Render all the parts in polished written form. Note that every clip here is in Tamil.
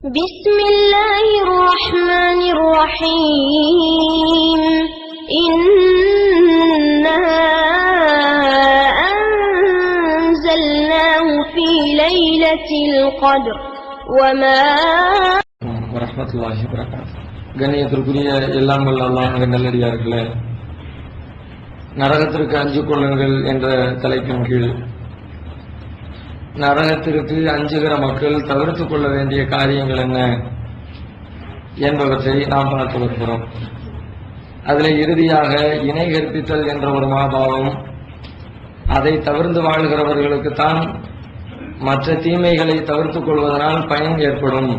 بسم الله الرحمن الرحيم إنا أنزلناه في ليلة القدر وما வரஹ்மத்துல்லாஹி வபரகாத்துஹு. கண்ணியத்திற்குரிய எல்லாம் வல்ல அல்லாஹ்வின் நல்லடியார்களே, நரகத்திற்கு அஞ்சு கொள்ளுங்கள் என்ற தலைப்பின் கீழ் நரகத்திற்கு அஞ்சுகிற மக்கள் தவிர்த்துக் கொள்ள வேண்டிய காரியங்கள் என்ன என்பவற்றை நாம் பார்த்து வருகிறோம். அதில் இறுதியாக இணை கற்பித்தல் என்ற ஒரு மாபாவம், அதை தவிர்த்து வாழ்கிறவர்களுக்குத்தான் மற்ற தீமைகளை தவிர்த்துக் கொள்வதனால் பயன் ஏற்படும்,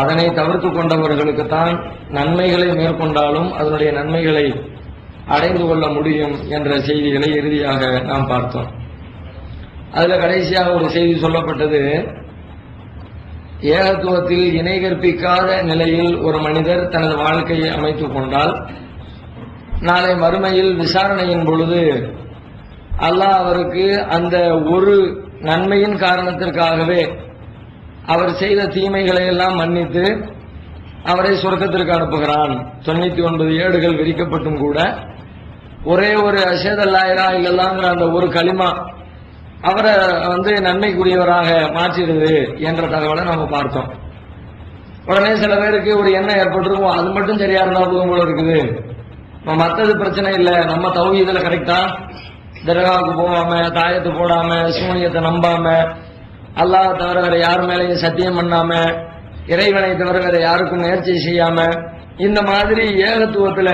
அதனை தவிர்த்து கொண்டவர்களுக்குத்தான் நன்மைகளை மேற்கொண்டாலும் அதனுடைய நன்மைகளை அடைந்து கொள்ள முடியும் என்ற செய்திகளை இறுதியாக நாம் பார்த்தோம். அதுல கடைசியாக ஒரு செய்தி சொல்லப்பட்டது, ஏகத்துவத்தில் இணை கற்பிக்காத நிலையில் ஒரு மனிதர் தனது வாழ்க்கையை அமைத்துக் கொண்டால் நாளை மறுமையில் விசாரணையின் பொழுது அல்லாஹ் அவருக்கு அந்த ஒரு நன்மையின் காரணத்திற்காகவே அவர் செய்த தீமைகளை எல்லாம் மன்னித்து அவரை சொர்க்கத்திற்கு அனுப்புகிறான். 99 ஏடுகள் விரிக்கப்பட்டும் கூட ஒரே ஒரு அஷஹது அல்லா இலாஹ இல்லல்லாஹ்ங்கிற அந்த ஒரு கலிமா அவரை நன்மைக்குரியவராக மாற்றிடுது என்ற தகவலை நம்ம பார்த்தோம். உடனே சில பேருக்கு ஒரு எண்ணம் ஏற்பட்டிருக்கும், அது மட்டும் சரியா இருந்தா போதும் போல இருக்குது, மற்றது பிரச்சனை இல்லை, நம்ம தௌஹீதுல கரெக்டா தர்காவுக்கு போகாம, தாயத்து போடாம, சூனியத்தை நம்பாம, அல்லாஹ் தவிர வேற யார் மேலையும் சத்தியம் பண்ணாம, இறைவனை தவிர வேற யாருக்கும் நேர்ச்சி செய்யாம, இந்த மாதிரி ஏகத்துவத்துல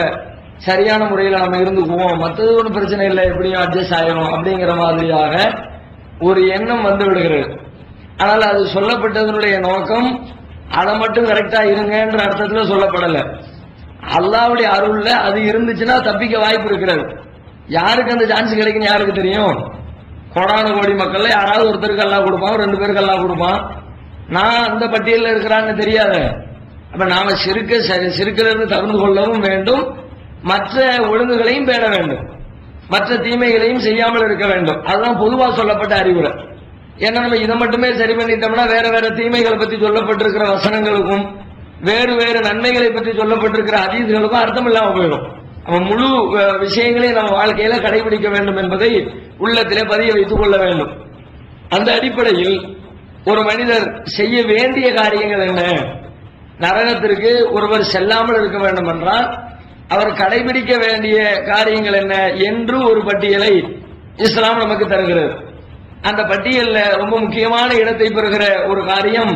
சரியான முறையில் நம்ம இருந்துக்குவோம், மற்றது ஒன்றும் பிரச்சனை இல்லை, எப்படியும் அட்ஜஸ்ட் ஆயிரும் அப்படிங்கிற மாதிரியாக ஒரு எண்ணம் வந்து விடுகிறது. ஆனால் அது சொல்லப்பட்டதனுடைய நோக்கம் அதை மட்டும் கரெக்டா இருங்கன்ற அர்த்தத்துல சொல்லப்படல. அல்லாஹ்வுடைய அருள்ல அது இருந்துச்சுன்னா தப்பிக்க வாய்ப்பு இருக்கிறது. யாருக்கு அந்த சான்ஸ் கிடைக்குன்னு யாருக்கு தெரியும்? கோடான கோடி மக்கள்ல யாராவது ஒருத்தருக்கு அல்லாஹ் கொடுப்பான், 2 பேருக்கு அல்லாஹ் கொடுப்பான். நான் அந்த பட்டியலில் இருக்கிறான்னு தெரியாத. அப்ப நாம சிறுக்கில இருந்து தவிர்த்து கொள்ளவும் வேண்டும், மற்ற ஒழுங்குகளையும் பேண வேண்டும், மற்ற தீமைகளையும் செய்யாமல் இருக்க வேண்டும். அதுதான் பொதுவாக சொல்லப்பட்ட அறிவுரை. ஏன்னா நம்ம இதை மட்டுமே சரி பண்ணிட்டோம்னா வேற வேற தீமைகளை பற்றி சொல்லப்பட்டிருக்கிற வசனங்களுக்கும் வேறு வேறு நன்மைகளை பற்றி சொல்லப்பட்டிருக்கிற ஹதீஸ்களுக்கும் அர்த்தம் இல்லாம போயிடும். நம்ம முழு விஷயங்களையும் நம்ம வாழ்க்கையில கடைபிடிக்க வேண்டும் என்பதை உள்ளத்திலே பதிய வைத்துக் கொள்ள வேண்டும். அந்த அடிப்படையில் ஒரு மனிதர் செய்ய வேண்டிய காரியங்கள் என்ன, நரகத்திற்கு ஒருவர் செல்லாமல் இருக்க வேண்டும் என்றால் அவர் கடைபிடிக்க வேண்டிய காரியங்கள் என்ன என்று ஒரு பட்டியலை இஸ்லாம் நமக்கு தருகிறது. அந்த பட்டியலில் ரொம்ப முக்கியமான இடத்தை பெறுகிற ஒரு காரியம்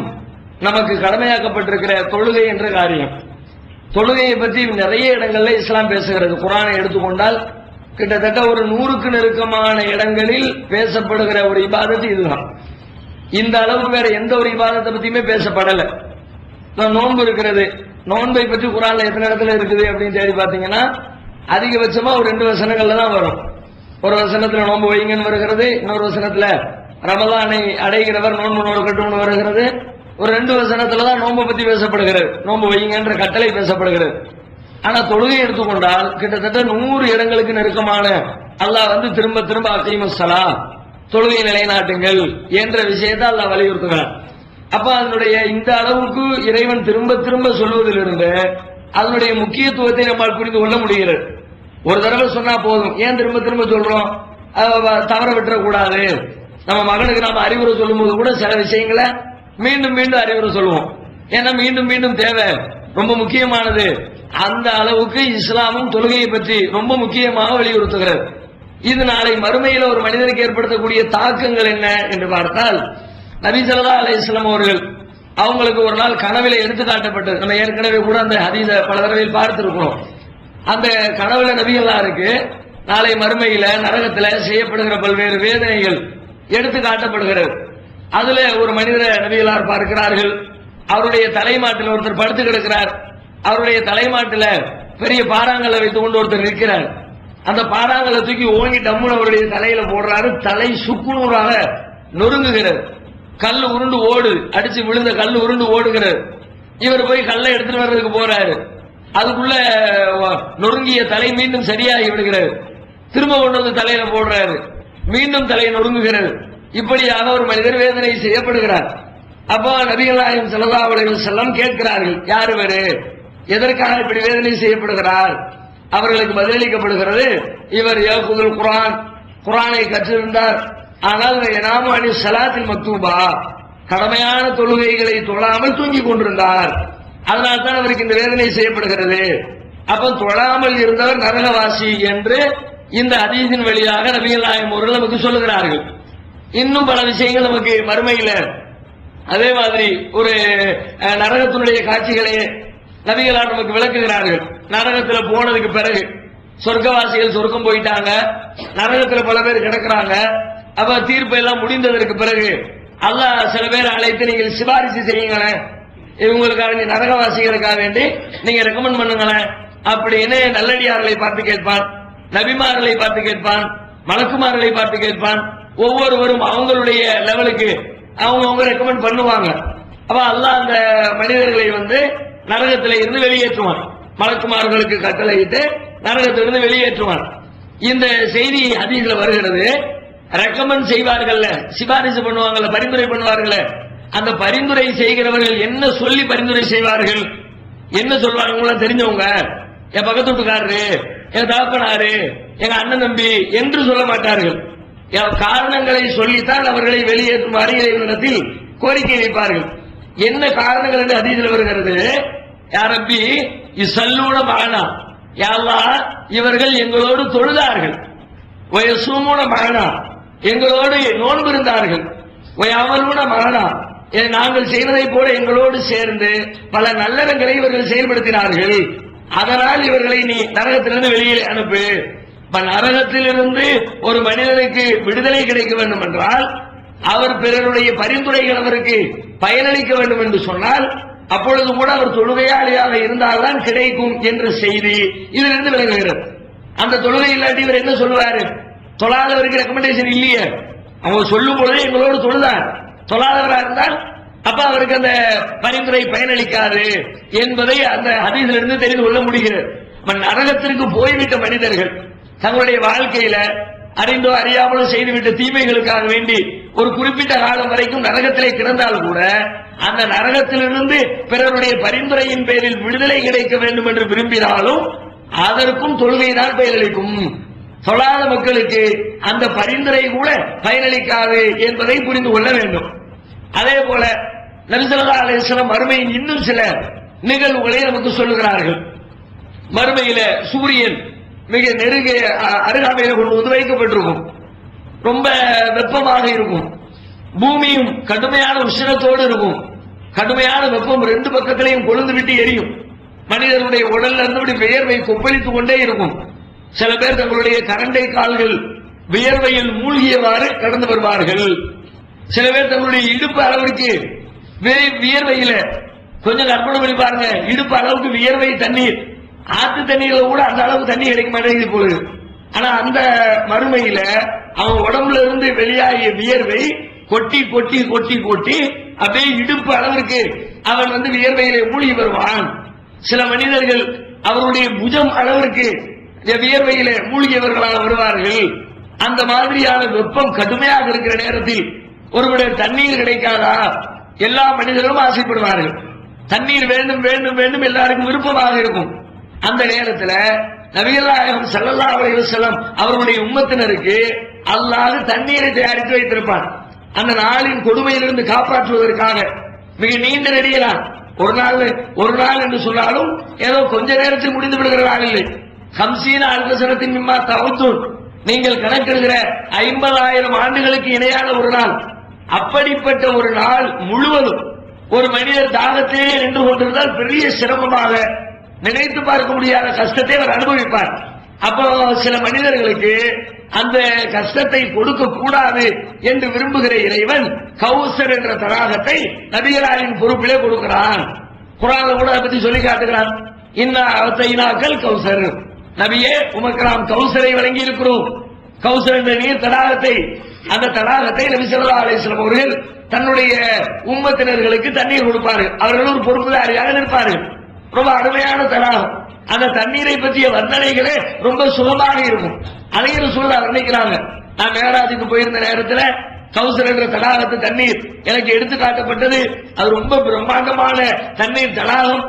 நமக்கு கடமையாக்கப்பட்டிருக்கிற தொழுகை என்ற காரியம். தொழுகையை பற்றி நிறைய இடங்கள்ல இஸ்லாம் பேசுகிறது. குர்ஆனை எடுத்துக்கொண்டால் கிட்டத்தட்ட ஒரு 100க்கு நெருக்கமான இடங்களில் பேசப்படுகிற ஒரு இபாதத்து இதுதான். இந்த அளவுக்கு வேற எந்த ஒரு இபாதத்தை பத்தியுமே பேசப்படல. நோன்பு இருக்கிறது, நோன்பை பற்றி குர்ஆன்ல எத்தனை இடத்துல இருக்குது அப்படின்னு தேடி பார்த்தீங்கன்னா அதிகபட்சமா ஒரு 2 வசனங்கள்ல தான் வரும். ஒரு வசனத்துல நோன்பு வைங்கன்னு வருகிறது, இன்னொரு வசனத்துல ரமலானை அடைகிறவர் நோன்பு நோக்கட்டும்னு வருகிறது, ஒரு 2 வசனத்துல தான் நோன்பை பத்தி பேசப்படுகிறது, நோன்பு வைங்கன்ற கட்டளை பேசப்படுகிறது. ஆனா தொழுகை எடுத்துக்கொண்டால் கிட்டத்தட்ட 100 இடங்களுக்கு நெருக்கமான அல்லாஹ் திரும்ப திரும்ப அகீமுஸ்ஸலா, தொழுகை நிலைநாட்டுங்கள் என்ற விஷயத்தை அல்லாஹ் வலியுறுத்துகிறார். அப்ப அதனுடைய இந்த அளவுக்கு இறைவன் திரும்ப திரும்ப சொல்வதிலிருந்து அதனுடைய முக்கியத்துவத்தை நம்மால் புரிந்து கொள்ள முடிகிறது. ஒரு தடவை சொன்னா போதும், ஏன் திரும்ப திரும்ப சொல்றோம்? தவற விட்டுறக்கூடாது. நம்ம மகனுக்கு நாம அறிவுரை சொல்லும் போது கூட சில விஷயங்களை மீண்டும் மீண்டும் அறிவுரை சொல்லுவோம். ஏன்னா மீண்டும் மீண்டும் தேவை, ரொம்ப முக்கியமானது. அந்த அளவுக்கு இஸ்லாமும் தொழுகையை பற்றி ரொம்ப முக்கியமாக வலியுறுத்துகிறது. இது நாளை மறுமையில ஒரு மனிதனுக்கு ஏற்படுத்தக்கூடிய தாக்கங்கள் என்ன என்று பார்த்தால், நபி ஸல்லல்லாஹு அலைஹி வஸல்லம் அவர்கள் அவங்களுக்கு ஒரு நாள் கனவில எடுத்து காட்டப்பட்டது. நம்ம ஏற்கனவே கூட அந்த ஹதீஸ பல தடவை பார்த்திருக்கிறோம். அந்த கனவுல நபிகளாருக்கு நாளை மறுமையில நரகத்துல செய்யப்படுகிற பல்வேறு வேதனைகள் எடுத்து காட்டப்படுகிறது. அதுல ஒரு மனிதரை நபிகளார் பார்க்கிறார்கள். அவருடைய தலைமாட்டில் ஒருத்தர் படுத்து கிடக்கிறார். அவருடைய தலைமாட்டில பெரிய பாறாங்கல்லை வைத்துக் கொண்டு ஒருத்தர் நிற்கிறார். அந்த பாறாங்கல்லை தூக்கி ஓங்கி டம்முன்னு அவருடைய தலையில போடுறாரு. தலை சுக்குநூறாக நொறுங்குகிறது. கல் உருண்டு ஓடு, அடிச்சு விழுந்த கல் உருண்டு ஓடுகிறது. இவர் போய் கல்லை எடுத்துட்டு வர்றதுக்கு போறாரு. அதுக்குள்ள நொறுங்கிய தலை மீண்டும் சரியாகி விடுகிறது. திரும்ப கொண்டு வந்து தலையில போடுறாரு, மீண்டும் தலை நொறுங்குகிறது. இப்படியாக ஒரு மனிதர் வேதனை செய்யப்படுகிறார். அப்போ நபிகள் நாயகம் ஸல்லல்லாஹு அலைஹி வஸல்லம் கேட்கிறார்கள், யார் இவரு, எதற்காக இப்படி வேதனை செய்யப்படுகிறார்? அவர்களுக்கு பதிலளிக்கப்படுகிறது, இவர் யகுதுல் குர்ஆன், குர்ஆனை கற்றிருந்தார், ஆனால் யனாமு அனி ஸலாத்தில் மக்தூபா, கடமையான தொழுகைகளை தொழாமல் தூங்கிக் கொண்டிருந்தார், அதனால் தான் அவருக்கு இந்த வேதனை செய்யப்படுகிறது. அப்ப தொழாமல் இருந்தவர் நரகவாசி என்று இந்த ஹதீஸின் வழியாக நபிகள் நாயகம் அவர்கள் நமக்கு சொல்லுகிறார்கள். இன்னும் பல விஷயங்கள் நமக்கு மறுமையில அதே மாதிரி ஒரு நரகத்தினுடைய காட்சிகளை நபிகளார் நமக்கு விளக்குகிறார்கள். நரகத்தில் போனதுக்கு பிறகு சொர்க்கவாசிகள் சொர்க்கம் போயிட்டாங்க, நரகத்தில் பல பேர் கிடக்குறாங்க. அப்ப தீர்ப்பு எல்லாம் முடிந்ததற்கு பிறகு அல்லாஹ் சில பேர் அழைத்து, நீங்கள் சிபாரிசு செய்யுங்களேன், இவங்களுக்காக நீ நரகவாசிகளுக்காக வேண்டி நீங்க ரெக்கமெண்ட் பண்ணுங்களேன் அப்படின்னு நல்லடியார்களை பார்த்து கேட்பான், நபிமார்களை பார்த்து கேட்பான், மலக்குமார்களை பார்த்து கேட்பான். ஒவ்வொருவரும் அவங்களுடைய லெவலுக்கு அவங்க ரெக்கமெண்ட் பண்ணுவாங்க. அப்ப அல்லாஹ் அந்த மனிதர்களை நரகத்தில இருந்து வெளியேற்றுவான், மலக்குமார்களுக்கு கட்டளையிட்டு நரகத்திலிருந்து வெளியேற்றுவான். இந்த செய்தி ஹதீஸ்ல வருகிறது. ரெக்கமெண்ட் செய்வார்கள், சிபாரிசு பண்ணுவாங்கல்ல, பரிந்துரை பண்ணுவார்கள். அந்த பரிந்துரை செய்கிறவர்கள் என்ன சொல்லி பரிந்துரை செய்வார்கள், என்ன சொல்வாங்க தெரிஞ்சவங்க, என் பக்கத்து வீட்டுக்காரரு, என் தகப்பனாரு, எங்க அண்ணன் தம்பி என்று சொல்ல மாட்டார்கள். காரணங்களை சொல்லித்தான் அவர்களை வெளியேற்றுமாறு இறைவனிடத்தில் கோரிக்கை வைப்பார்கள். என்ன காரணங்கள் என்று ஹதீஸில் வருகிறது, யா ரப்பி இஸல்லூன மஅனா, யா அல்லாஹ் இவர்கள் எங்களோடு தொழுதார்கள், வயசூமுன மஅனா எங்களோடு நோன்பு இருந்தார்கள், வயஅமலுன மஅனா நாங்கள் செய்வதை போல எங்களோடு சேர்ந்து பல நல்லறங்களை இவர்கள் செயல்படுத்தினார்கள், அதனால் இவர்களை நீ நரகத்திலிருந்து வெளியே அனுப்பு. நரகத்திலிருந்து ஒரு மனிதனுக்கு விடுதலை கிடைக்க வேண்டும் என்றால் அவர் பிறருடைய பரிந்துரைகள் அவருக்கு பயனளிக்க வேண்டும் என்று சொன்னால் அப்பொழுது கூட அவர் தொழுகையாளியாக இருந்தால்தான் கிடைக்கும் என்ற செய்தி இதிலிருந்து விளங்குகிறது. அந்த தொழுகை இல்லாட்டி இவர் என்ன சொல்லுவாரு, தொழாதவருக்கு ரெக்கமெண்டேஷன் இல்லையே, அவங்க சொல்லும் பொழுது எங்களோடு தொழுதார், தொழாதவராக இருந்தால் அப்ப அவருக்கு அந்த பரிந்துரை பயனளிக்காது என்பதை அந்த ஹதீஸிலிருந்து தெரிந்து கொள்ள முடிகிறது. நரகத்திற்கு போய்விட்ட மனிதர்கள் தங்களுடைய வாழ்க்கையில அறிந்தோ அறியாமலோ செய்துவிட்ட தீமைகளுக்காக வேண்டி ஒரு குறிப்பிட்ட காலம் வரைக்கும் நரகத்திலே கிடந்தால் கூட அந்த நரகத்திலிருந்து பிறருடைய பரிந்துரையின் பேரில் விடுதலை கிடைக்க வேண்டும் என்று விரும்பினாலும் அதற்கும் தொழுகைதான் பயனளிக்கும். தொழாத மக்களுக்கு அந்த பரிந்துரை கூட பயனளிக்காது என்பதை புரிந்து கொள்ள வேண்டும். அதே போல நபி ஸல்லல்லாஹு அலைஹி வஸல்லம் மறுமையின் இன்னும் சில நிகழ்வுகளை நமக்கு சொல்லுகிறார்கள். மறுமையில சூரியன் மிக நெருங்கிய அருகாமையில கொண்டு வந்து வைக்கப்பட்டிருக்கும், ரொம்ப வெப்பமாக இருக்கும், பூமியும் கடுமையான உஷ்ணத்தோடு இருக்கும், கடுமையான வெப்பம் ரெண்டு பக்கத்திலையும் கொழுந்து விட்டு எரியும், மனிதனுடைய உடல்ல இருந்தபடி வியர்வை கொப்பளித்துக் கொண்டே இருக்கும். சில பேர் தங்களுடைய கரண்டை கால்கள் வியர்வையில் மூழ்கியவாறு கடந்து வருவார்கள். சில பேர் தங்களுடைய இடுப்பு அளவிற்கு வியர்வையில கொஞ்சம் கற்பனை பண்ணி பாருங்க, இடுப்பு அளவுக்கு வியர்வை தண்ணீர், ஆத்து தண்ணீர்ல கூட அந்த அளவுக்கு தண்ணி கிடைக்க மாட்டேங்குது போகுது. ஆனா அந்த மறுமையில அவன் உடம்புல இருந்து வெளியாகிய வியர்வை கொட்டி கொட்டி கொட்டி கொட்டி அப்படியே இடுப்பு அளவிற்கு அவன் வியர்வையிலே மூழ்கி வருவான். சில மனிதர்கள் அவருடைய புஜம் அளவிற்கு வியர்வையிலே மூழ்கியவர்களாக வருவார்கள். அந்த மாதிரியான வெப்பம் கடுமையாக இருக்கிற நேரத்தில் ஒருவருடைய தண்ணீர் கிடைக்காதா, எல்லா மனிதர்களும் ஆசைப்படுவார்கள், தண்ணீர் வேண்டும் வேண்டும் வேண்டும், எல்லாருக்கும் விருப்பமாக இருக்கும். அந்த நேரத்தில் நபிகள் நாயகம் ஸல்லல்லாஹு அலைஹி வஸல்லம் அவர்களுடைய உம்மத்தினருக்கு அல்லாஹ் தண்ணீரை தயாரித்து வைத்திருப்பான். அந்த நாளின் கொடுமையிலிருந்து காப்பாற்றுவதற்காக மிக நீண்ட நெடியலாம், ஒரு நாள் என்று சொன்னாலும் ஏதோ கொஞ்ச நேரத்தில் முடிந்து விடுகிற நாள் இல்லை. 50 அல்பசனத்தின் மிம்மா தவத்துன், நீங்கள் கணக்கிடுகிற 50,000 ஆண்டுகளுக்கு இணையான ஒரு நாள். அப்படிப்பட்ட ஒரு நாள் முழுவதும் ஒரு மனிதர் தாகத்திலே நின்று கொண்டிருந்தால் பெரிய சிரமமாக, நினைத்து பார்க்க முடியாத கஷ்டத்தை அவர் அனுபவிப்பார். அப்போ சில மனிதர்களுக்கு அந்த கஷ்டத்தை கொடுக்க கூடாது என்று விரும்புகிற இறைவன் கௌசர் என்ற தடாகத்தை நபிகளாரின் பொறுப்பிலே கொடுக்கிறான். குர்ஆன்ல கூட அதை பத்தி சொல்லி காட்டுகிறான். இன்னா அத்தைனாக்கல் கௌசர், நபியே உமக்கு நாம் கௌசரை வழங்கி இருக்கிறோம். கௌசர் என்ற நீர் தடாகத்தை, அந்த தடாகத்தை நபி ஸல்லல்லாஹு அலைஹி வஸல்லம் அவர்கள் தன்னுடைய உம்மத்தினர்களுக்கு தண்ணீர் கொடுப்பார்கள். அவர்கள் ஒரு பொறுப்புதாரியாக நிற்பார்கள். ரொம்ப அருமையான தடாகம். அந்த தண்ணீரை பற்றிய வர்ணனைகளே ரொம்ப சுகமாக இருக்கும். அதையும் ரசூலுல்லாஹ் வர்ணிக்கிறாங்க. நான் மேராஜுக்கு போயிருந்த நேரத்தில் கௌசர் என்ற தடாகத்து தண்ணீர் எனக்கு எடுத்து காட்டப்பட்டது. அது ரொம்ப பிரம்மாண்டமான தண்ணீர் தடாகம்.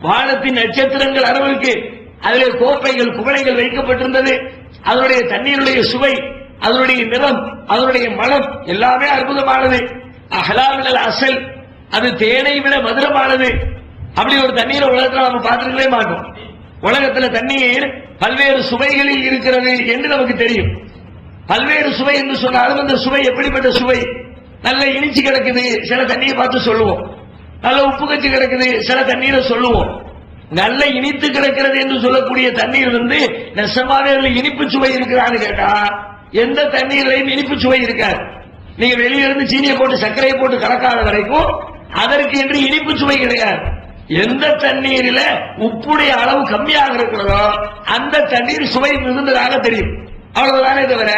வானத்தின் நட்சத்திரங்கள் அளவுக்கு அதிலே கோப்பைகள் குவளைகள் வைக்கப்பட்டிருந்தது. அதனுடைய தண்ணீருடைய சுவை, அதனுடைய நிறம், அதனுடைய மனம் எல்லாமே அற்புதமானது. அஹ்லாமில் அசல், அது தேனை விட மதுரமானது. அப்படி ஒரு தண்ணீரை உலகத்தில் நம்ம பார்த்துக்கவே மாட்டோம். உலகத்துல தண்ணீர் பல்வேறு சுவைகளில் இருக்கிறது என்று நமக்கு தெரியும். பல்வேறு சுவை என்று சொன்னாலும் அந்த சுவை எப்படிப்பட்ட சுவை? நல்ல இனிச்சு கிடக்குது, சில தண்ணியை பார்த்து சொல்லுவோம். நல்ல உப்பு கச்சி கிடக்குது, சில தண்ணீரை சொல்லுவோம். நல்ல இனித்து கிடக்கிறது என்று சொல்லக்கூடிய தண்ணீர் நெசமாவே இனிப்பு சுவை இருக்கிறான்னு கேட்டா எந்த தண்ணீரையும் இனிப்பு சுவை இருக்காது. நீங்க வெளியிலிருந்து சீனியை போட்டு சர்க்கரையை போட்டு கலக்காத வரைக்கும் அதற்கு என்று இனிப்பு சுவை கிடையாது. எந்த தண்ணீரில உப்புடைய அளவு கம்மியாக இருக்கிறதோ அந்த தண்ணீர் சுவை மிகுந்ததாக தெரியும். அவ்வளவுதானே தவிர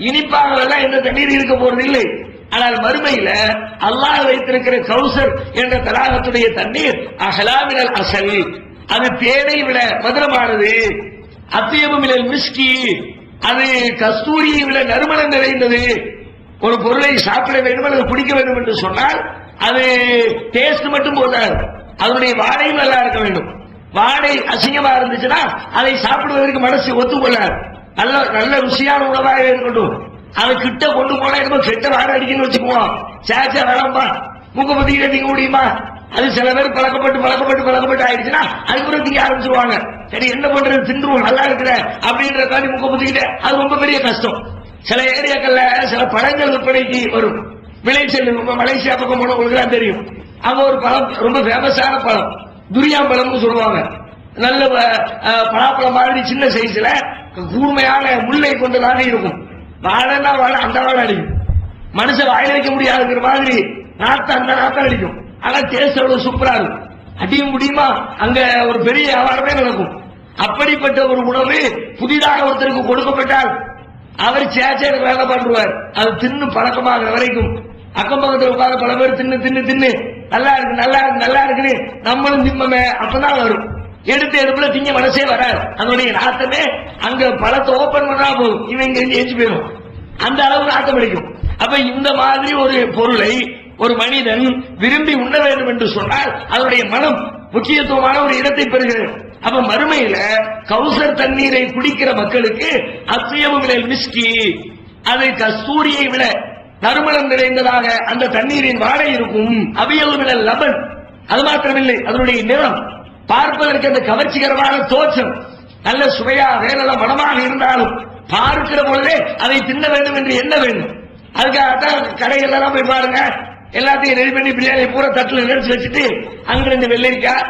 இனிப்பாக எந்த தண்ணீர் இருக்க போறது இல்லை. ஆனால் மறுமையில அல்லாஹ் வைத்திருக்கிற கௌசர் என்ற தடாகத்துடைய தண்ணீர் அஹ்லாமினல் அசல், அது தேனை விட மதுரமானது. அத்தியபு மினல் மிஸ்கி, அது கஸ்தூரியை விட நறுமணம் நிறைந்தது. ஒரு பொருளை சாப்பிட வேண்டும் அல்லது குடிக்க வேண்டும் என்று சொன்னால் அது டேஸ்ட் மட்டும் போதாது, அதனுடைய வாடையும் நல்லா இருக்க வேண்டும். வாடை அசிங்கமா இருந்துச்சுன்னா அதை சாப்பிடுவதற்கு மனசு ஒத்துக்கொள்ளாது. நல்ல நல்ல ருசியான உணவாக இருக்கட்டும், அதை கிட்ட கொண்டு போனா என்னமோ கெட்ட வாடை அடிக்கணும்னு வச்சுக்குவோம். சேச்சா வேணாம்பா, மூக்க பத்திக்கிட்ட திங்க முடியுமா? அது சில பேர் பழக்கப்பட்டு ஆயிடுச்சுன்னா அதுக்கப்புறம் திங்க ஆரம்பிச்சிருவாங்க. சரி என்ன பண்றது, தின்றுவோம் நல்லா இருக்கிற அப்படின்ற காண்டி மூக்க பத்திக்கிட்ட அது ரொம்ப பெரிய கஷ்டம். சில ஏரியாக்கள்ல சில பழங்கள் விற்பனைக்கு வரும். விளைச்சல் மலேசியா பக்கம் போனவங்களுக்கு தெரியும். அங்க ஒரு பழம் ரொம்ப ஃபேமஸான பழம், துரியான் பழம்னு சொல்லுவாங்க. நல்ல பலாப்பழம் மாதிரி சின்ன சைஸ்ல கூர்மையான முல்லை கொண்டதாக இருக்கும். வாழைன்னா வாழை அந்த வாழை அடிக்கும், மனுஷன் வாயில வைக்க முடியாதுங்கிற மாதிரி நாத்தம் அந்த நாத்தம் அடிக்கும். ஆனா டேஸ்ட் அவ்வளவு சூப்பரா இருக்கும். அடிய முடியுமா? அங்க ஒரு பெரிய வியாபாரமே நடக்கும். அப்படிப்பட்ட ஒரு உணவு புதிதாக ஒருத்தருக்கு கொடுக்கப்பட்டால் அவர் சேச்சேன்னு வேலை பண்ணுவார். அது தின்னு பழக்கமாகிற வரைக்கும் அக்கம் பக்கத்தில் உட்கார்ந்து பல பேர் தின்னு நல்லா இருக்கு நல்லா இருக்கு நல்லா இருக்குன்னு நம்மளும் திம்பமே அப்பதான் வரும். எடுத்து எடுப்புல திங்க மனசே வராது. அதனுடைய நாத்தமே அங்க பழத்தை ஓபன் பண்ணா போதும், இவங்க எஞ்சி போயிடும். அந்த அளவு நாத்தம் அடிக்கும். அப்ப இந்த மாதிரி ஒரு பொருளை ஒரு மனிதன் விரும்பி உண்ண வேண்டும் என்று சொன்னால் அதனுடைய மனம் முக்கியத்துவமான ஒரு இடத்தை பெறுகிறது. அப்ப மறுமையில கௌசர் தண்ணீரை குடிக்கிற மக்களுக்கு அத்தியபு மினல் மிஸ்கி, அது கஸ்தூரியை விட நறுமணம் நிறைந்ததாக அந்த தண்ணீரின் வாடை இருக்கும். அபியபு மினல் லபன், அது மாத்திரமில்லை, அதனுடைய நிறம் பார்ப்பதற்கு அந்த கவர்ச்சிகரமான தோற்றம் நல்ல சுவையாக நல்ல மனமாக இருந்தாலும் பார்க்கிற பொழுதே அதை தின்ன வேண்டும் என்று எண்ண வேண்டும். அதுக்காகத்தான் கடைகள் எல்லாம் போய் பாருங்க, எல்லாத்தையும் ரெடி பண்ணி பிரியாணி பூரா தட்டுல நினைச்சு வச்சுட்டு அங்க ரெண்டு வெள்ளரிக்காய்,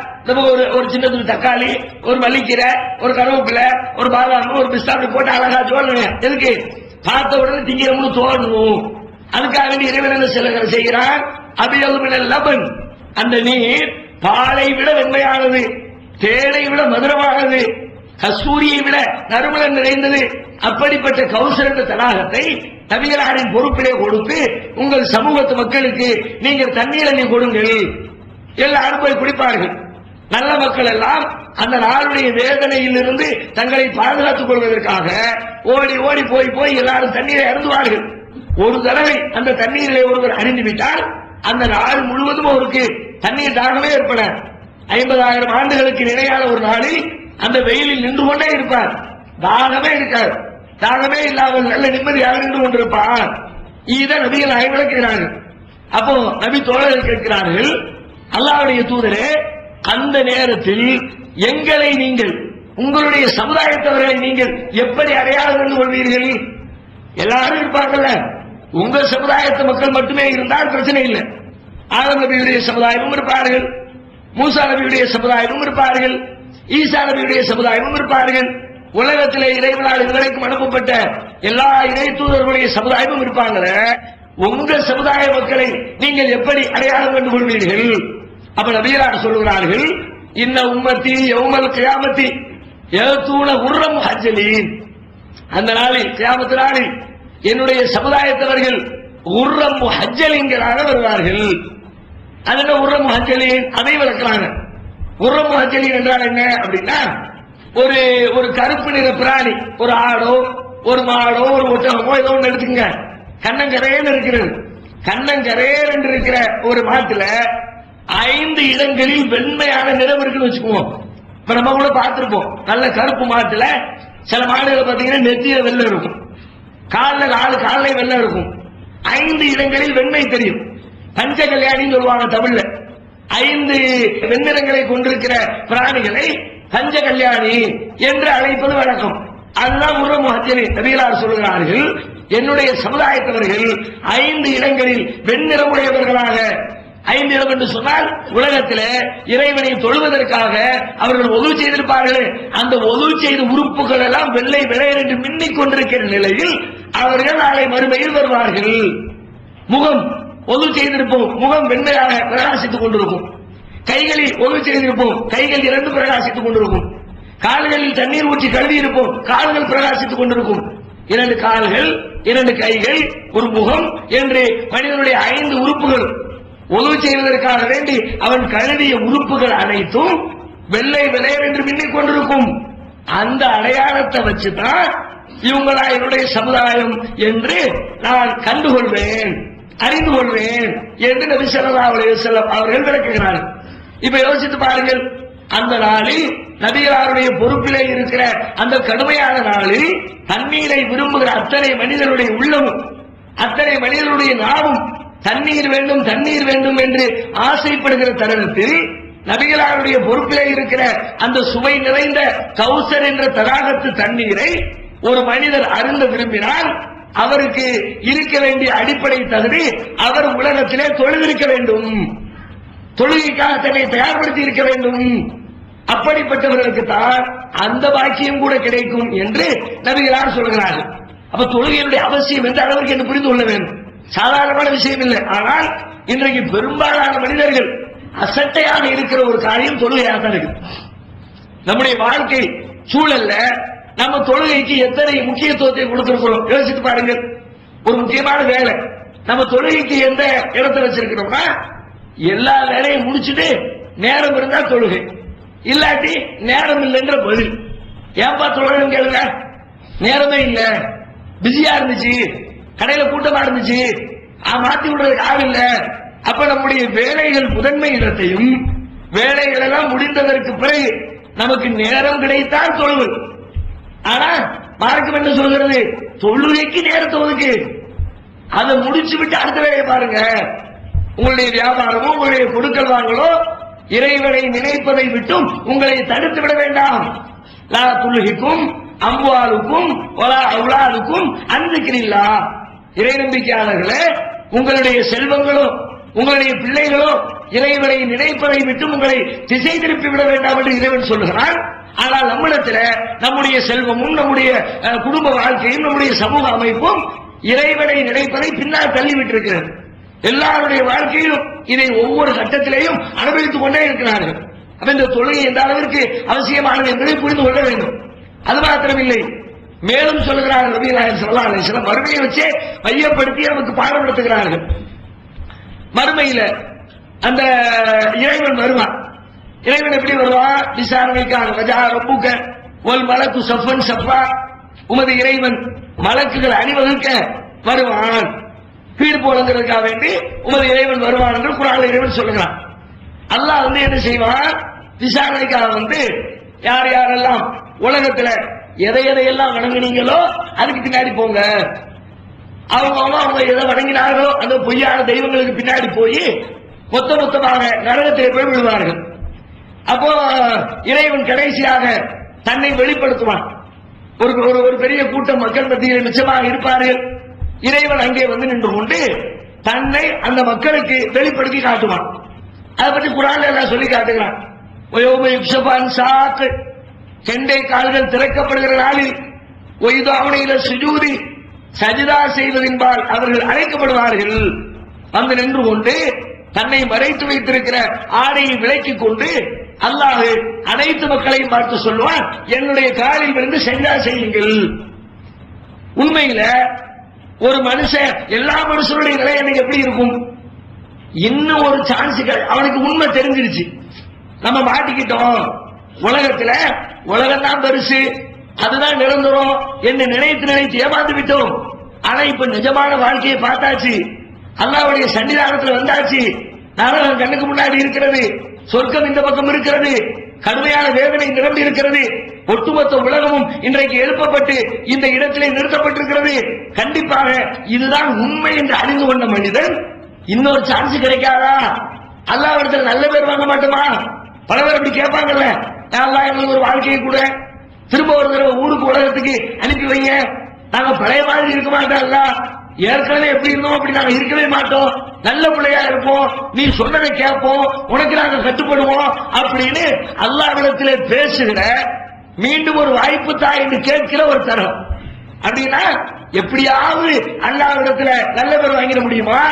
ஒரு சின்ன துணி தக்காளி, ஒரு மல்லிக்கீரை, ஒரு கருவேப்பிலை, ஒரு பாதாம், ஒரு பிஸ்தா போட்டு அழகா சோழனுங்க. எதுக்கு? பார்த்த உடனே திங்கிறோம்னு தோணும். அதுக்காக வேண்டி இறைவன் என்ன செய்கிறான்? அபியபு மினல் லபன், அந்த நீர் பாலை விட வெண்மையானது, தேனை விட மதுரமானது, கஸ்தூரியை விட நறுமணம் நிறைந்தது. அப்படிப்பட்ட கௌசர் என்ற தடாகத்தை நபிகளாரின் பொறுப்பிலே கொடுத்து உங்கள் சமூகத்து மக்களுக்கு நீங்கள் தண்ணீரை கொடுங்கள். எல்லாரும் போய் குடிப்பார்கள். நல்ல மக்கள் எல்லாம் அந்த நாளுடைய வேதனையில் இருந்து தங்களை பாதுகாத்துக் கொள்வதற்காக ஓடி ஓடி போய் எல்லாரும் தண்ணீரை அருந்துவார்கள். ஒரு தடவை அந்த தண்ணீரிலே ஒருவர் அறிந்துவிட்டால் அந்த நாள் முழுவதும் அவருக்கு தண்ணீர் தாகமே ஏற்பட 50,000 ஆண்டுகளுக்கு நிலையான ஒரு நாளில் அந்த வெயிலில் நின்று கொண்டே இருப்பார். தாகமே இருக்கார். தாகமே இல்லாமல் நல்ல நிம்மதியாக நின்று கொண்டிருப்பார். இதுதான் நபிகள் விளக்குகிறார்கள். அப்போ நபி தோழர்கள் கேட்கிறார்கள், அல்லாஹ்வுடைய தூதரே, அந்த நேரத்தில் எங்களை நீங்கள், உங்களுடைய சமுதாயத்தவர்களை நீங்கள் எப்படி அடையாளம் கண்டு கொள்வீர்கள்? எல்லாரும் இருப்பாங்கல்ல, உங்க சமுதாயத்து மக்கள் மட்டுமே இருந்தால் பிரச்சனை இல்லை. ஆதம் நபியுடைய சமுதாயமும் இருப்பார்கள், மூசா நபியுடைய சமுதாயமும் இருப்பார்கள், ஈசா நபியுடைய சமுதாயமும் இருப்பார்கள். உலகத்திலே இறைவனால் இதுவரைக்கும் அனுப்பப்பட்ட எல்லா இறை தூதர்களுடைய சமுதாயமும் இருப்பாங்கள. உங்க சமுதாய மக்களை நீங்கள் எப்படி அடையாளம் கண்டு கொள்வீர்கள்? அப்ப நபிகளார் சொல்லுகிறார்கள், இன்ன உம்மத்தி யௌமல் கியாமத்தி யதூன உர்ரம் ஹஜ்ஜலீன், அந்த நாளில் கியாமத் நாளில் என்னுடைய சமுதாயத்தவர்கள் உர்ரம் ஹஜ்ஜலீன்களாக வருவார்கள். அது உர்ரம் ஹஜ்ஜலீன், அதை விளக்குறாங்க. உர்ரம் ஹஜ்ஜலீன் என்றால் என்ன அப்படின்னா, ஒரு கருப்பு நிற பிராணி, ஒரு ஆடோ ஒரு மாடோ ஒரு ஒட்டகமோ ஏதோ ஒன்று எடுத்துக்கங்க, கண்ணங்கரையில் இருக்கிறது. கண்ணங்கரேர் என்று இருக்கிற ஒரு மாட்டுல 5 இடங்களில் வெண்மையான நிறம் இருக்குன்னு வச்சுக்குவோம். இப்ப நம்ம கூட பார்த்திருப்போம், நல்ல கருப்பு மாட்டுல சில மாடுகளை பாத்தீங்கன்னா நெத்தியில வெள்ளை இருக்கும், காலில் 4 காலில் வெள்ளை இருக்கும், 5 இடங்களில் வெண்மை தெரியும். பஞ்ச கல்யாணின்னு சொல்லுவாங்க தமிழ்ல. 5 வெண்ணிறங்களை கொண்டிருக்கிற பிராணிகளை பஞ்ச கல்யாணி என்று அழைப்பது வழக்கம். அதுதான் முஹஜிரின் நபிகளார் சொல்கிறார்கள், என்னுடைய சமுதாயத்தவர்கள் 5 இடங்களில் வெண்ணிறமுடையவர்களாக, 5 இடம் என்று சொன்னால் உலகத்தில் இறைவனை தொழுவதற்காக அவர்கள் ஒது செய்திருப்பார்கள். அந்த ஒது செய்த உறுப்புகள் எல்லாம் வெள்ளை வெள்ளையர் என்று மின்னிக் கொண்டிருக்கிற நிலையில் அவர்கள் நாளை மறுமையில் வருவார்கள். முகம் ஒது செய்திருப்போம், முகம் வெண்மையாக பிரகாசித்துக் கொண்டிருக்கும். கைகளில் ஒது செய்திருப்போம், கைகள் 2 பிரகாசித்துக் கொண்டிருக்கும். கால்களில் தண்ணீர் ஊற்றி கழுவி இருப்போம், கால்கள் பிரகாசித்துக் கொண்டிருக்கும். 2 கால்கள், 2 கைகள், ஒரு முகம் என்று மனிதனுடைய 5 உறுப்புகள் ஒது செய்வதற்காக வேண்டி அவன் கழுவிய உறுப்புகள் அனைத்தும் வெள்ளை வெள்ளையர் என்று மின்னிக் கொண்டிருக்கும். அந்த அடையாளத்தை வச்சுதான் இவங்களா என்னுடைய சமுதாயம் என்று நான் கண்டுகொள்வேன், அறிந்து கொள்வேன் என்று நபி ஸல்லல்லாஹு அலைஹி வஸல்லம் அவர்கள் விளக்குகிறார்கள். இப்ப யோசித்து பாருங்கள், அந்த நாளில் நபிகளாருடைய பொறுப்பிலே இருக்கிற அந்த கடுமையான நாளில் தண்ணீரை விரும்புகிற அத்தனை மனிதனுடைய உள்ளமும் அத்தனை மனிதனுடைய நாவும் தண்ணீர் வேண்டும் தண்ணீர் வேண்டும் என்று ஆசைப்படுகிற தருணத்தில் நபிகளாருடைய பொறுப்பிலே இருக்கிற அந்த சுவை நிறைந்த கௌசர் என்ற தடாகத்து தண்ணீரை ஒரு மனிதர் அருந்த விரும்பினால் அவருக்கு இருக்க வேண்டிய அடிப்படை தகுதி, அவர் உலகத்திலே தொழுதிருக்க வேண்டும், தொழுகைக்காக தன்னை தயார்படுத்தி இருக்க வேண்டும். அப்படிப்பட்டவர்களுக்கு தான் அந்த பாக்கியம் கூட கிடைக்கும் என்று நபிகளார் சொல்கிறார்கள். அப்ப தொழுகையினுடைய அவசியம் எந்த அளவிற்கு என்று புரிந்து கொள்ள வேண்டும். சாதாரணமான விஷயம் இல்லை. ஆனால் இன்றைக்கு பெரும்பாலான மனிதர்கள் அசட்டையாக இருக்கிற ஒரு காரியம் தொழுகையாக தான் இருக்கு. நம்முடைய வாழ்க்கை சூழல்ல நம்ம தொழுகைக்கு எத்தனை முக்கியத்துவத்தை கொடுத்திருக்கிறோம் யோசித்து பாருங்கள். ஒரு முக்கியமான வேலை நம்ம தொழுகைக்கு எந்த இடத்தை வச்சிருக்கிறோம்னா, எல்லா வேலையும் முடிச்சுட்டு நேரம் இருந்தா தொழுகை, இல்லாட்டி நேரம் இல்லைன்ற பதில். ஏன்பா தொழுகை கேளுங்க, நேரமே இல்ல, பிஸியா இருந்துச்சு, கடையில கூட்டமா இருந்துச்சு, மாத்தி விடுறதுக்கு ஆள் இல்ல. அப்ப நம்முடைய வேலைகள் முதன்மை இடத்தையும் வேலைகள் எல்லாம் முடிந்ததற்கு பிறகு நமக்கு நேரம் கிடைத்தால் தொழுவு. ஆனா மார்க்கம் என்ன சொல்கிறது, தொழுகைக்கு நேரத்தை ஒதுக்கு, அதை முடிச்சு விட்டு அடுத்த வேலையை பாருங்க. உங்களுடைய வியாபாரமோ உங்களுடைய கொடுக்கல் வாங்கலோ இறைவனை நினைப்பதை விட்டும் உங்களை தடுத்து விட வேண்டாம். லா துல்ஹிக்கும் அம்வாலுக்கும் வலா அவுலாதுக்கும் அன் திக்ரில்லாஹ். இறை நம்பிக்கையாளர்களே, உங்களுடைய செல்வங்களோ உங்களுடைய பிள்ளைகளோ இறைவனை நினைப்பதை விட்டு உங்களை திசை திருப்பி விட வேண்டாம் என்று இறைவன் சொல்லுகிறான். ஆனால் நம்மிடத்தில் நம்முடைய செல்வமும் நம்முடைய குடும்ப வாழ்க்கையும் நம்முடைய சமூக அமைப்பும் இறைவனை நினைப்பதை பின்னால் தள்ளிவிட்டிருக்கிறது. எல்லாருடைய வாழ்க்கையிலும் இதை ஒவ்வொரு கட்டத்திலேயும் அனுபவித்துக் கொண்டே இருக்கிறார்கள். அப்ப இந்த தொழுகை எந்த அளவிற்கு அவசியமானது என்பதை புரிந்து கொள்ள வேண்டும். அது மாத்திரமில்லை, மேலும் சொல்லுகிறார்கள் நபி ஸல்லல்லாஹு அலைஹி வஸல்லம் மறுமையை வச்சே மையப்படுத்தி நமக்கு பாடம் நடத்துகிறார்கள். மறுமையில அந்த இறைவன் வருவான். இறைவன் எப்படி வருவான்? விசாரணைக்காக வஜா ரப்புக வல் மலக்கு ஸஃபன் ஸஃபா. உமது இறைவன் மலக்குகள் அணிவகுக்க வருவான். தீர்ப்பு வழங்குறதுக்காக வேண்டி உமது இறைவன் வருவான் என்று குர்ஆனில் இறைவன் சொல்லுகிறான். அல்லாஹ் என்ன செய்வான்? விசாரணைக்காக யார் யாரெல்லாம் உலகத்துல எதையெல்லாம் வணங்கினீங்களோ அதுக்கு பின்னாடி போங்க. அவங்க எதை வணங்கினார்களோ அந்த பொய்யான தெய்வங்களுக்கு பின்னாடி போய் மொத்தமாக நரகத்திலே போய் விழுவார்கள். அப்போ இறைவன் கடைசியாக தன்னை வெளிப்படுத்துவான். ஒரு பெரிய கூட்டம் மக்கள் மத்தியில் மிச்சமாக இருப்பார்கள். இறைவன் அங்கே நின்று கொண்டு தன்னை அந்த மக்களுக்கு வெளிப்படுத்தி காட்டுவான். அதை பற்றி குர்ஆன்ல எல்லாம் சொல்லி காட்டுகிறான். கெண்டை கால்கள் திறக்கப்படுகிற நாளில் ஒய்தாவணையில சுஜூதி சஜிதா செய்வதென்பால் அவர்கள் அழைக்கப்படுவார்கள். நின்று கொண்டு தன்னை மறைத்து வைத்திருக்கிற ஆடையை விலக்கிக் கொண்டு அல்லாஹ் அனைத்து மக்களையும் பார்த்து சொல்லுவான், என்னுடைய காலில் விழுந்து சஜிதா செய்யுங்கள். உண்மையில ஒரு மனுஷன், எல்லா மனுஷனுடைய நிலை எனக்கு எப்படி இருக்கும்? இன்னும் ஒரு சான்ஸுகள் அவனுக்கு உண்மை தெரிஞ்சிருச்சு, நம்ம மாட்டிக்கிட்டோம், உலகம் தான் பெருசு, அதுதான் நிரந்தரம் என்று நினைத்து ஏமாந்து விட்டோம். ஆனா இப்ப நிஜமான வாழ்க்கையை பார்த்தாச்சு, அல்லாஹ்வுடைய சன்னிதானத்தில் வந்தாச்சு, நரகம் கண்ணுக்கு முன்னாடி இருக்கிறது, சொர்க்கம் இந்த பக்கம் இருக்கிறது, கடுமையான வேதனை நிரம்பி இருக்கிறது, ஒட்டுமொத்த உலகமும் இன்றைக்கு எழுப்பப்பட்டு இந்த இடத்திலே நிறுத்தப்பட்டிருக்கிறது. கண்டிப்பாக இதுதான் உண்மை என்று அறிந்து கொண்ட மனிதன் இன்னொரு சான்ஸ் கிடைக்காதா? அல்லாஹ்விடத்தில் நல்ல பேர் வாங்க மாட்டோமா? பல பேர் அப்படி கேட்பாங்கல்ல, அல்லாஹ் எங்களுக்கு ஒரு வாழ்க்கையை கூட திரும்ப ஒரு தடவை ஊருக்கு உலகத்துக்கு அனுப்பி வைங்க, நாங்க பழைய மாதிரி இருக்க மாட்டோம்ல, ஏற்கனவே எப்படி இருந்தோம் அப்படி நாங்க இருக்கவே மாட்டோம், நல்ல பிள்ளையா இருப்போம், நீ சொன்னதை கேட்போம், உனக்கு நாங்க கட்டுப்படுவோம் அப்படின்னு அல்லாஹ்விடத்திலே பேசுகிற மீண்டும் ஒரு வாய்ப்பு தான் என்று கேட்கிற ஒரு தரம். அப்படின்னா எப்படியாவது அல்லாஹ்விடத்துல நல்ல பேர் வாங்கிட முடியுமா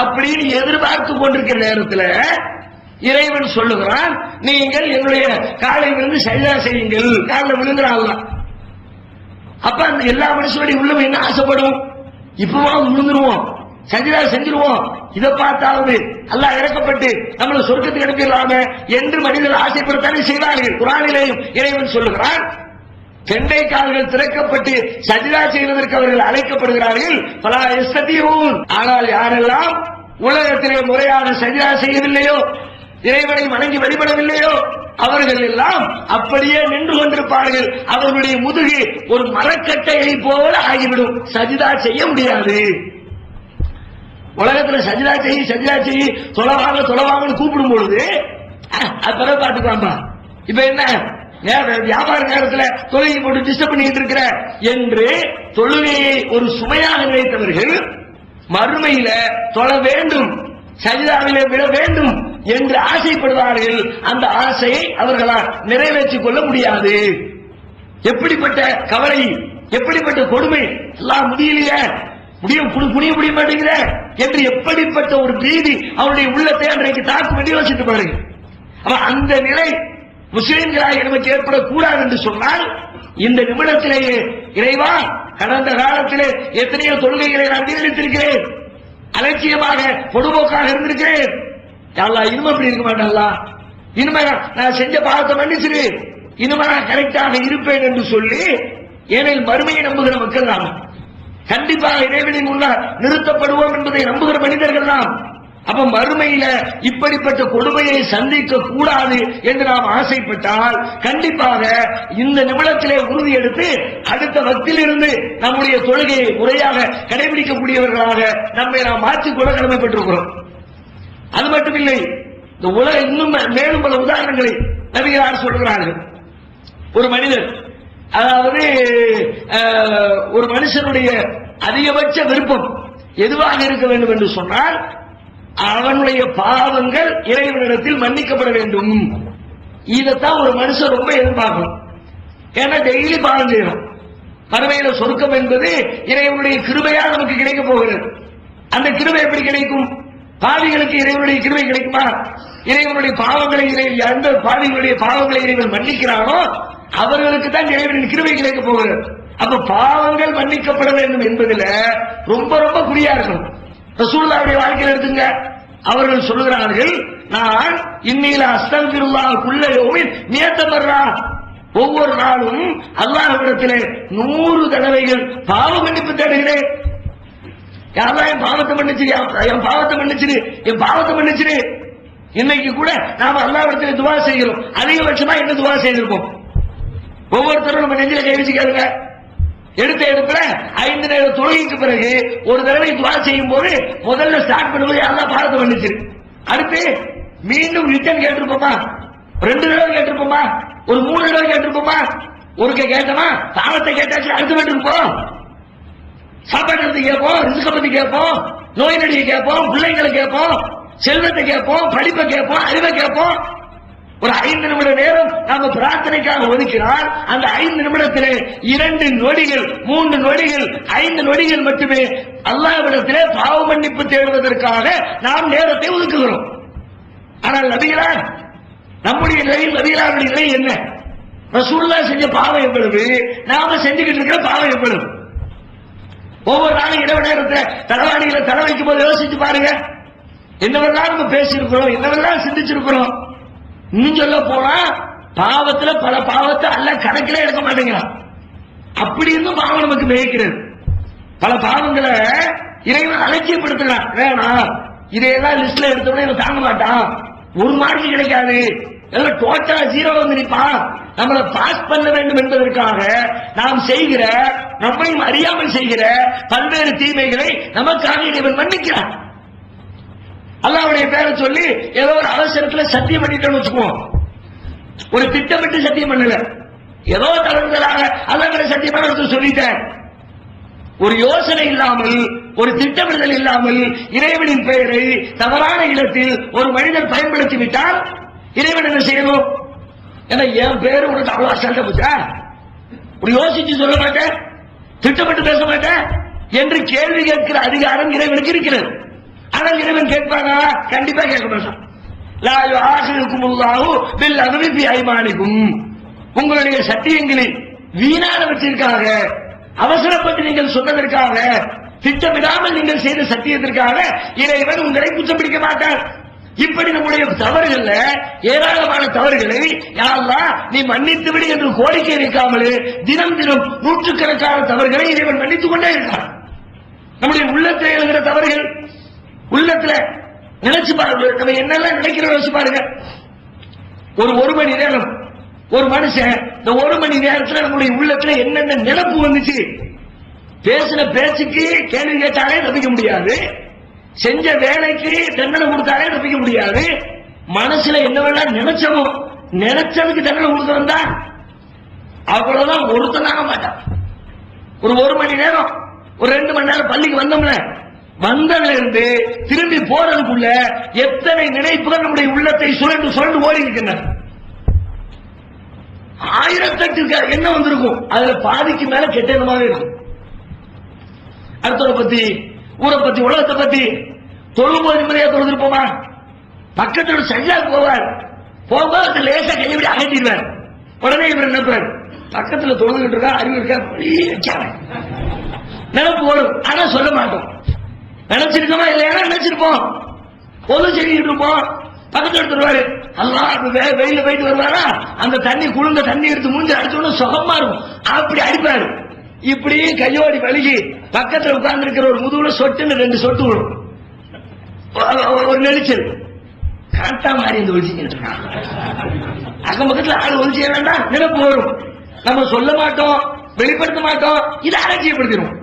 அப்படின்னு எதிர்பார்த்து கொண்டிருக்கிற நேரத்தில் இறைவன் சொல்லுகிறான், நீங்கள் என்னுடைய காலை விழுந்து சஜதா செய்யுங்கள். காலில் விழுந்துறாங்க. அப்ப அந்த எல்லா மனுஷனுடைய உள்ளம் என்ன ஆசைப்படும்? இப்பவா விழுந்துருவோம், சஜதா செஞ்சிருவோம், இதை பார்த்தாவது அல்லாஹ் இறக்கப்பட்டு நம்மளை சொர்க்கத்துக்கு அனுப்பிடலாமே என்று மனிதர்கள் ஆசைப்படத்தானே செய்வார்கள். குர்ஆனிலேயும் இறைவன் சொல்லுகிறான், கெண்டை கால்கள் திறக்கப்பட்டு சஜதா செய்வதற்கு அவர்கள் அழைக்கப்படுகிறார்கள். பலா யஸ்ததியூன். ஆனால் யாரெல்லாம் உலகத்திலே முறையான சஜதா செய்யவில்லையோ, இறைவனை வணங்கி வழிபடவில்லையோ, அவர்கள் எல்லாம் அப்படியே நின்று கொண்டிருப்பார்கள். அவர்களுடைய முதுகு ஒரு மரக்கட்டையை போல ஆகிவிடும். சஜிதா செய்ய முடியாது. உலகத்தில் சஜிதா செய்ய தொலைவாங்கன்னு கூப்பிடும் பொழுது அப்பதான் பாத்துக்கலாம்பா, இப்ப என்ன வியாபார நேரத்தில் தொழுகை போட்டு டிஸ்டர்ப் பண்ணிட்டு இருக்கிற என்று தொழுகையை ஒரு சுமையாக நினைத்தவர்கள் மறுமையில தொழ வேண்டும், சஜிதாவிலே விட வேண்டும் என்று ஆசைப்படுவார்கள். அந்த ஆசையை அவர்களால் நிறைவேற்றிக் கொள்ள முடியாது. எப்படிப்பட்ட கவலை, எப்படிப்பட்ட கொடுமை, எல்லாம் முடியலையே, புனிய முடிய மாட்டேங்கிற என்று எப்படிப்பட்ட ஒரு பீதி அவருடைய உள்ளத்தை அன்றைக்கு தாக்கு வேண்டி யோசித்து பாருங்க. அந்த நிலை முஸ்லிம்களாக நமக்கு ஏற்படக்கூடாது என்று சொன்னால் இந்த நிமிடத்திலேயே இறைவா, கடந்த காலத்திலே எத்தனையோ தொழுகைகளை நான் வீணடித்திருக்கிறேன், அலட்சியமாக பொதுபோக்காக இருந்திருக்கிறேன், இனிமே அப்படி இருக்க மாட்டா, இனிமே நான் செஞ்ச பாவத்தை மன்னிச்சிரு, இனிமே நான் கரெக்டாக இருப்பேன் என்று சொல்லி ஏனெனில் மறுமையை நம்புகிற மக்கள் தான், கண்டிப்பாக இறைவனின் முன்னால் நிறுத்தப்படுவோம் என்பதை நம்புகிற மனிதர்கள் தான். அப்ப மறுமையில இப்படிப்பட்ட கொடுமையை சந்திக்க கூடாது என்று நாம் ஆசைப்பட்டால் கண்டிப்பாக இந்த நிமிடத்திலே உறுதி எடுத்து அடுத்த வக்தில் இருந்து நம்முடைய தொழுகையை முறையாக கடைபிடிக்கக்கூடியவர்களாக நம்மை நாம் மாற்றிக்கொள்ள கடமைப்பட்டிருக்கிறோம். அது மட்டுமில்லை, இந்த உலக இன்னும் மேலும் பல உதாரணங்களை நபிகளார் சொல்கிறார்கள். ஒரு மனிதர், அதாவது ஒரு மனுஷனுடைய அதிகபட்ச விருப்பம் எதுவாக இருக்க வேண்டும் என்று சொன்னால் அவனுடைய பாவங்கள் இறைவனிடத்தில் மன்னிக்கப்பட வேண்டும். இதைத்தான் ஒரு மனுஷன் ரொம்ப எதிர்பார்க்கணும். ஏன்னா டெய்லி பாவம் செய்யணும். மறுமையில சொர்க்கம் என்பது இறைவனுடைய கிருபையா நமக்கு கிடைக்க போகிறது. அந்த கிருபை எப்படி கிடைக்கும்? பாவிகளுக்கு இறைவனுடைய கிருபை கிடைக்குமா? இறைவனுடைய பாவங்களை எந்த பாவிகளுடைய பாவங்களை இறைவன் மன்னிக்கிறானோ அவர்களுக்கு தான் இறைவனின் கிருபை கிடைக்க போகிறது. அப்ப பாவங்கள் மன்னிக்கப்பட வேண்டும் என்பதில் ரொம்ப ரொம்ப குறியா இருக்கணும். ரசூலுல்லாஹ்வுடைய வாழ்க்கையில் எடுத்துங்க, அவர்கள் சொல்லுகிறார்கள், நான் இன்னில அஸ்தக்ஃபிருல்லாஹ் குல்ல யௌமின் மியத்த மர்ரா, ஒவ்வொரு நாளும் அல்லாஹ்விடத்திலே 100 தடவைகள் பாவ மன்னிப்பு தேடுகிறேன். யாரெல்லாம் என் பாவத்தை மன்னிச்சிரு, என் பாவத்தை மன்னிச்சிரு, என் பாவத்தை மன்னிச்சிரு. இன்னைக்கு கூட நாம அல்லாஹ்விடத்திலே துவா செய்கிறோம். அதிகபட்சமா என்ன துவா செய்திருப்போம்? ஒவ்வொருத்தரும் நம்ம நெஞ்சில கை வச்சு கேளுங்க. எடுத்த எடுப்புல 5 நேர தொழுகைக்கு பிறகு ஒரு தடவை துவா செய்யும் போது முதல்ல ஸ்டார்ட் பண்ணும்போது யாரெல்லாம் பாவத்தை மன்னிச்சிரு, அடுத்து மீண்டும் ரிட்டர்ன் கேட்டிருப்போமா? 2 தடவை கேட்டிருப்போமா? ஒரு 3 தடவை கேட்டிருப்போமா? ஒருக்க கேட்டோமா? பாவத்தை கேட்டாச்சு, அடுத்த மட்டும் இருப்போம். சாப்பாடு பத்தி கேட்போம், ரிஸ்க பத்தி கேட்போம், நோய் நடிகை கேட்போம், பிள்ளைங்களை கேட்போம், செல்வத்தை கேட்போம், படிப்பை கேட்போம், அறிவை கேட்போம். ஒரு 5 நிமிட நேரம் நாம பிரார்த்தனைக்காக ஒதுக்கினால் அந்த 5 நிமிடத்திலே 2 நொடிகள், 3 நொடிகள், 5 நொடிகள் மட்டுமே அல்லாஹ்விடத்திலே பாவ மன்னிப்பு தேடுவதற்காக நாம் நேரத்தை ஒதுக்குகிறோம். ஆனால் நபிகளார் நம்முடைய நிலையில் நபிகளாருடைய நிலை என்ன? ரசூலுல்லாஹ் செஞ்ச பாவம் எவ்வளவு, நாம செஞ்சுக்கிட்டு இருக்கிற பாவம் எவ்வளவு? ஒவ்வொரு நாளும் இரவு நேரத்தில் தலைவாணிகளை தலை வைக்கும் போது யோசிச்சு பாருங்க, என்னவெல்லாம் நம்ம பேசியிருக்கிறோம், என்னவெல்லாம் சிந்திச்சிருக்கிறோம். இன்னும் சொல்ல போனா பாவத்துல பல பாவத்தை அல்ல கணக்கிலே எடுக்க மாட்டேங்கிறான். அப்படி இருந்தும் பாவம் நமக்கு மிகைக்கிறது. பல பாவங்களை இறைவன் அலட்சியப்படுத்துறான். வேணாம், இதையெல்லாம் லிஸ்ட்ல எடுத்தோம்னா இவன் தாங்க மாட்டான், ஒரு மார்க் கிடைக்காது, எல்லாம் டோட்டலா ஜீரோ வந்து நிற்பான். நம்மளை பாஸ் பண்ண வேண்டும் என்பதற்காக நாம் செய்கிற, நம்மையும் அறியாமல் செய்கிற பல்வேறு தீமைகளை நமக்காக இறைவன் மன்னிக்கிறான். அல்லாஹ்வுடைய பேரை சொல்லி ஏதோ ஒரு அவசரத்துல சத்தியம் பண்ணிட்டோம்னு வச்சுக்குவோம். ஒரு திட்டமிட்டு சத்தியம் பண்ணல, ஏதோ தவறுதலாக அல்லாஹ் சத்தியமான சொல்லிட்டேன். ஒரு யோசனை இல்லாமல், ஒரு திட்டமிடுதல் இல்லாமல் இறைவனின் பெயரை தவறான இடத்தில் ஒரு மனிதன் பயன்படுத்தி விட்டால் இறைவன் என்ன செய்யணும்? ஏன்னா என் பேரு உனக்கு அவ்வளவு அசால்ட்டா போச்சா, ஒரு யோசிச்சு சொல்ல மாட்டேன், திட்டமிட்டு பேச மாட்டேன் என்று கேள்வி கேட்கிற அதிகாரம் இறைவனுக்கு இருக்கிறது. ஆனால் இறைவன் கேட்பானா? கண்டிப்பா கேட்க மாட்டான். லா யுஆஹிதுகுமுல்லாஹு பில்லஹவி ஃபீ ஐமானிகும், உங்களுடைய சத்தியங்களில் வீணானவற்றிற்காக, அவசரப்பட்டு நீங்கள் சொன்னதற்காக, திட்டமிடாமல் நீங்கள் செய்த சத்தியத்திற்காக இறைவன் உங்களை குற்றம் பிடிக்க மாட்டார். இப்படி நம்முடைய தவறுகள்ல ஏராளமான தவறுகளை யா அல்லாஹ் நீ மன்னித்து விடு என்று கோரிக்கை வைக்காமல் தினம் தினம் நூற்றுக்கணக்கான தவறுகளை இறைவன் மன்னித்துக் கொண்டே இருக்கிறார். நம்முடைய உள்ளத்தில் எழுகிற தவறுகள், உள்ளத்துல நினைச்சு பாருங்க, நம்ம என்னெல்லாம் நினைக்கிறோம் யோசிச்சு பாருங்க. ஒரு மணி நேரம் ஒரு மனுஷன் இந்த ஒரு மணி நேரத்தில் நம்முடைய உள்ளத்துல என்னென்ன நினைப்பு வந்துச்சு, பேசின பேச்சுக்கு கேள்வி கேட்டாலே தப்பிக்க முடியாது, செஞ்ச வேலைக்கு தண்டனை கொடுத்தாலே தப்பிக்க முடியாது, மனசுல என்னவெல்லாம் நினைச்சமோ நினைச்சதுக்கு தண்டனை கொடுத்து வந்தா அவ்வளவுதான் ஒருத்தனாக மாட்டான். ஒரு மணி நேரம், ஒரு 2 மணி நேரம் பள்ளிக்கு வந்தோம்ல, வந்ததுல இருந்து திரும்பி போறதுக்குள்ள எத்தனை நினைப்புகள் நம்முடைய உள்ளத்தை சுழண்டு சுழண்டு ஓடி இருக்கின்றன. 1008 என்ன வந்திருக்கும், அதுல பாதிக்கு மேல கெட்ட எண்ணமாவே இருக்கும். அடுத்தவரை பத்தி, ஊரை பத்தி, உலகத்தை பத்தி. தொழும்போது நிம்மதியா தொழுதிருப்போமா? பக்கத்தோட சரியா போவார், போகும்போது லேசா கைவிட அகற்றிடுவார். உடனே இவர் நினைப்பார், பக்கத்துல தொழுதுகிட்டு இருக்கா, அறிவு இருக்கா, நினைப்பு வரும். ஆனா சொல்ல மாட்டோம். நினைச்சிருக்கோமா இல்லையா? நினைச்சிருப்போம். பொது செஞ்சுட்டு இருப்போம். பக்கத்துல எடுத்துருவாரு, அல்லாஹ் வெயில போயிட்டு வருவாரா, அந்த தண்ணி குளிர்ந்த தண்ணி எடுத்து மூஞ்சி அடிச்சோன்னு சுகமா இருக்கும், அப்படி அடிப்பாரு. இப்படி கையோடி வலிகி பக்கத்துல உட்கார்ந்து இருக்கிற ஒரு முதுகுல சொட்டுன்னு 2 சொட்டு விடும், ஒரு நெரிச்சல். கரெக்டா மாறி இந்த ஒழிச்சுக்கிட்டு இருக்கான். அக்கம் பக்கத்துல ஆள் ஒழிச்சு வேண்டாம், நினைப்பு வரும். நம்ம சொல்ல மாட்டோம், வெளிப்படுத்த மாட்டோம், இதை அலட்சியப்படுத்திடும்.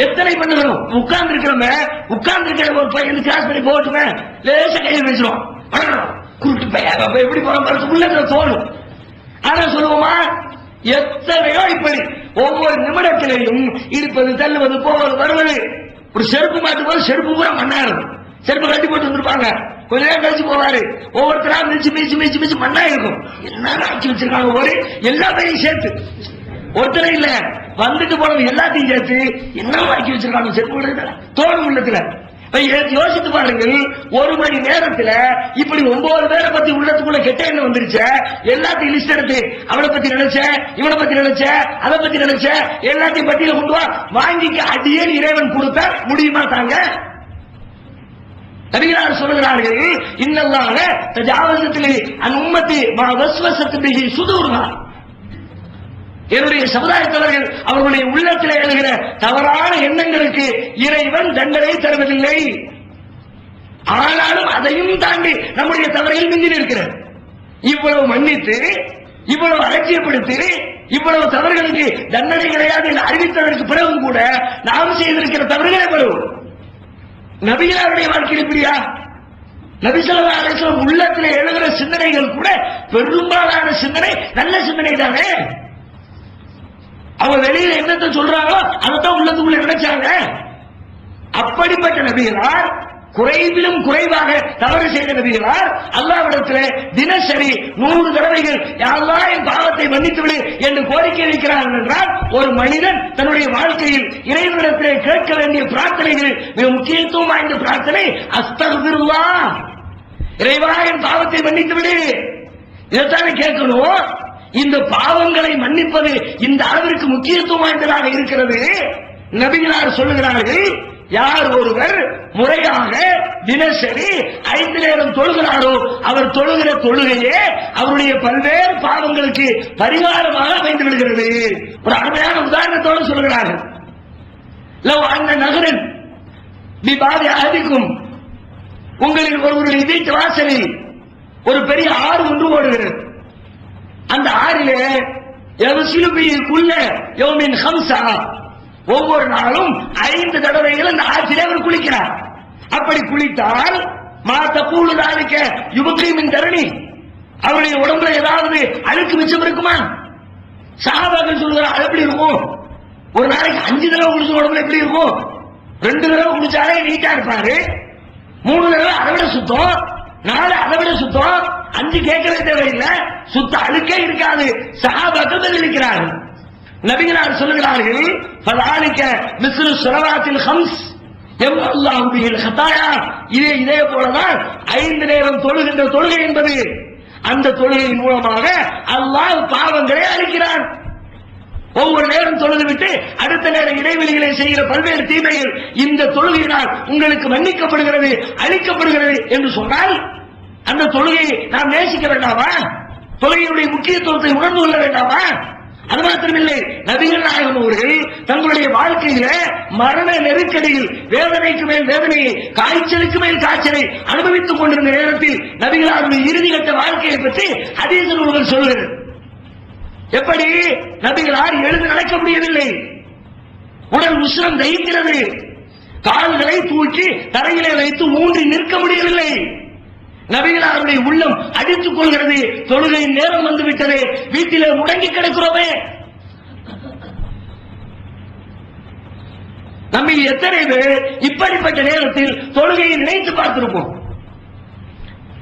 எத்தனை பண்ணுகிறோம்? உட்கார்ந்து இருக்கிறோமே, உட்கார்ந்து இருக்கிற ஒரு பையன் கிராஸ் பண்ணி போட்டுமே, லேச கையில் வச்சிருவோம், கூட்டு பையன் எப்படி போறோம் உள்ளத்துல தோணும். ஆனா சொல்லுவோமா? எத்தனையோ இப்படி ஒவ்வொரு நிமிடத்திலையும் இருப்பது, தள்ளுவது, போவது, வருவது. ஒரு செருப்பு மாட்டும் போது செருப்பு பூரா மண்ணாயிரும். செருப்பு கட்டி போட்டு வந்துருப்பாங்க, கொஞ்ச நேரம் கழிச்சு போவாரு, ஒவ்வொருத்தரா மிச்சு மிச்சு மிச்சு மிச்சு மண்ணா இருக்கும். என்ன ஆட்சி வச்சிருக்காங்க, ஒரு எல்லாத்தையும் சேர்த்து, ஒருத்தரை இல்ல வந்துட்டு போனது எல்லாத்தையும் சேர்த்து என்ன ஆக்கி வச்சிருக்காங்க செருப்பு தோணும் உள்ளத்துல. யோசித்து பாருங்கள், 1 மணி நேரத்துல இப்படி 9 பேரை பத்தி உள்ளத்துக்குள்ள கெட்ட எண்ணம் வந்துருச்ச, எல்லாத்தையும் லிஸ்ட் எடுத்து அவனை பத்தி நினைச்ச, இவனை பத்தி நினைச்ச, அதை பத்தி நினைச்ச, எல்லாத்தையும் பத்தியில கொண்டு வா, வாங்கிக்க அடியே இறைவன் கொடுத்தா முடியுமா? தாங்க நபிகளார் சொல்லுகிறார்கள், இன்னல்லாஹ தஜாவஸத்திலே அன் உம்மத்தி மா வஸ்வஸத் பிஹி சுதூர்ஹா, என்னுடைய சமுதாயத்தவர்கள் அவர்களுடைய உள்ளத்தில் எழுகிற தவறான எண்ணங்களுக்கு இறைவன் தண்டனை தருவதில்லை. ஆனாலும் அதையும் தாண்டி நம்முடைய தவறுகள் மிஞ்சி இருக்கிறது. இவ்வளவு மன்னித்து, இவ்வளவு அலட்சியப்படுத்தி, இவ்வளவு தவறுகளுக்கு தண்டனை கிடையாது என்று அறிவித்ததற்கு பிறகும் கூட நாம் செய்திருக்கிற தவறுகளை பெறுவோம். நபிகளாருடைய வாழ்க்கையில் இப்படியா? நபி ஸல்லல்லாஹு அலைஹி வஸல்லம் உள்ளத்தில் எழுகிற சிந்தனைகள் கூட பெரும்பாலான சிந்தனை நல்ல சிந்தனை தானே. அவங்க வெளியில என்னத்தை சொல்றாங்களோ அதைத்தான் உள்ளத்துக்குள்ள நினைச்சாங்க. அப்படிப்பட்ட நபிகளார், குறைவிலும் குறைவாக தவறு செய்த நபிகளார் அல்லாஹ்விடத்தில் தினசரி 100 தடவைகள் யா அல்லாஹ் என் பாவத்தை மன்னித்து விடு என்று கோரிக்கை வைக்கிறார்கள் என்றால், ஒரு மனிதன் தன்னுடைய வாழ்க்கையில் இறைவனிடத்தில் கேட்க வேண்டிய பிரார்த்தனைகள் மிக முக்கியத்துவம் வாய்ந்த பிரார்த்தனை அஸ்தக்ஃபிருல்லாஹ், இறைவா என் பாவத்தை மன்னித்து விடு. இதைத்தானே கேட்கணும். இந்த பாவங்களை மன்னிப்பது இந்த அளவிற்கு முக்கியத்துவம் வாய்ந்ததாக இருக்கிறது. நபிகளார் சொல்லுகிறார்கள், யார் ஒருவர் முறையாக தினசரி 5 நேரம் தொழுகிறாரோ அவர் தொழுகிற தொழுகையே அவருடைய பல்வேறு பாவங்களுக்கு பரிகாரமாக அமைந்து விடுகிறது. ஒரு அருமையான உதாரணத்தோடு சொல்கிறார்கள். லவ் அன்ன நகரன் பிபாதி அஹதிக்கும், உங்களில் ஒருவருடைய வீட்டு வாசலில் ஒரு பெரிய ஆறு ஒன்று ஓடுகிறது. அந்த ஆறிலே எவசிலுபிக்குள்ள யௌமின் ஹம்சா, ஒவ்வொரு நாளும் 5 தடவைகள் அந்த ஆற்றிலே அவர் குளிக்கிறார். அப்படி குளித்தால் மாத்த கூடுதாலிக்க யுபக்ரீமின் தரணி, அவருடைய உடம்புல ஏதாவது அழுக்கு மிச்சம் இருக்குமா? சஹாபாக்கள் சொல்லுகிறார், அது எப்படி இருக்கும்? ஒரு நாளைக்கு 5 தடவை குளிச்ச உடம்புல எப்படி இருக்கும்? 2 தடவை குளிச்சாலே நீட்டா இருப்பாரு, 3 தடவை அதை விட சுத்தம், 4 அதை விட சுத்தம், 5 கேட்கவே தேவையில்லை, சுத்த அழுக்கே இருக்காது. சஹாபாக்கள் பதிலளிக்கிறார்கள். நபிகளார் சொல்லுகிறார்கள், ஃபலாலிக மிஸ்லு ஸலவாத்தில் ஹம்ஸ் யம்ஹல்லாஹு பிஹில் ஹதாயா, இதே போலதான் 5 நேரம் தொழுகின்ற தொழுகை என்பது, அந்த தொழுகையின் மூலமாக அல்லாஹ் பாவங்களை அழிக்கிறான். ஒவ்வொரு நேரம் தொழுது விட்டு அடுத்த நேரம் இடைவெளிகளை செய்கிற பல்வேறு தீமைகள் இந்த தொழுகையினால் உங்களுக்கு மன்னிக்கப்படுகிறது, அழிக்கப்படுகிறது என்று சொன்னால் அந்த தொழுகையை நாம் நேசிக்க வேண்டாமா? தொழுகையுடைய முக்கியத்துவத்தை உணர்ந்து கொள்ள வேண்டாமா? அது மாத்திரமில்லை, நபிகள் நாயகம் அவர்கள் தங்களுடைய வாழ்க்கையில மரண நெருக்கடியில் வேதனைக்கு மேல் வேதனையை, காய்ச்சலுக்கு மேல் காய்ச்சலை அனுபவித்துக் கொண்டிருந்த நேரத்தில் நபிகளாருடைய இறுதிக்கட்ட வாழ்க்கையை பற்றி ஹதீஸ் நூல்கள் சொல்லுகிறது. எப்படி நபிகளார் எழுந்து நடக்க முடியவில்லை, உடல் உஷ்ணம் தகிக்கிறது, கால்களை தூக்கி தரையிலே வைத்து ஊன்றி நிற்க முடியவில்லை. நபிகளாருடைய உள்ளம் அடித்துக் கொள்கிறது, தொழுகையின் நேரம் வந்துவிட்டது, வீட்டிலே முடங்கி கிடக்கிறோமே. நம்ம எத்தனை பேர் இப்படிப்பட்ட நேரத்தில் தொழுகையை நினைத்து பார்த்திருப்போம்?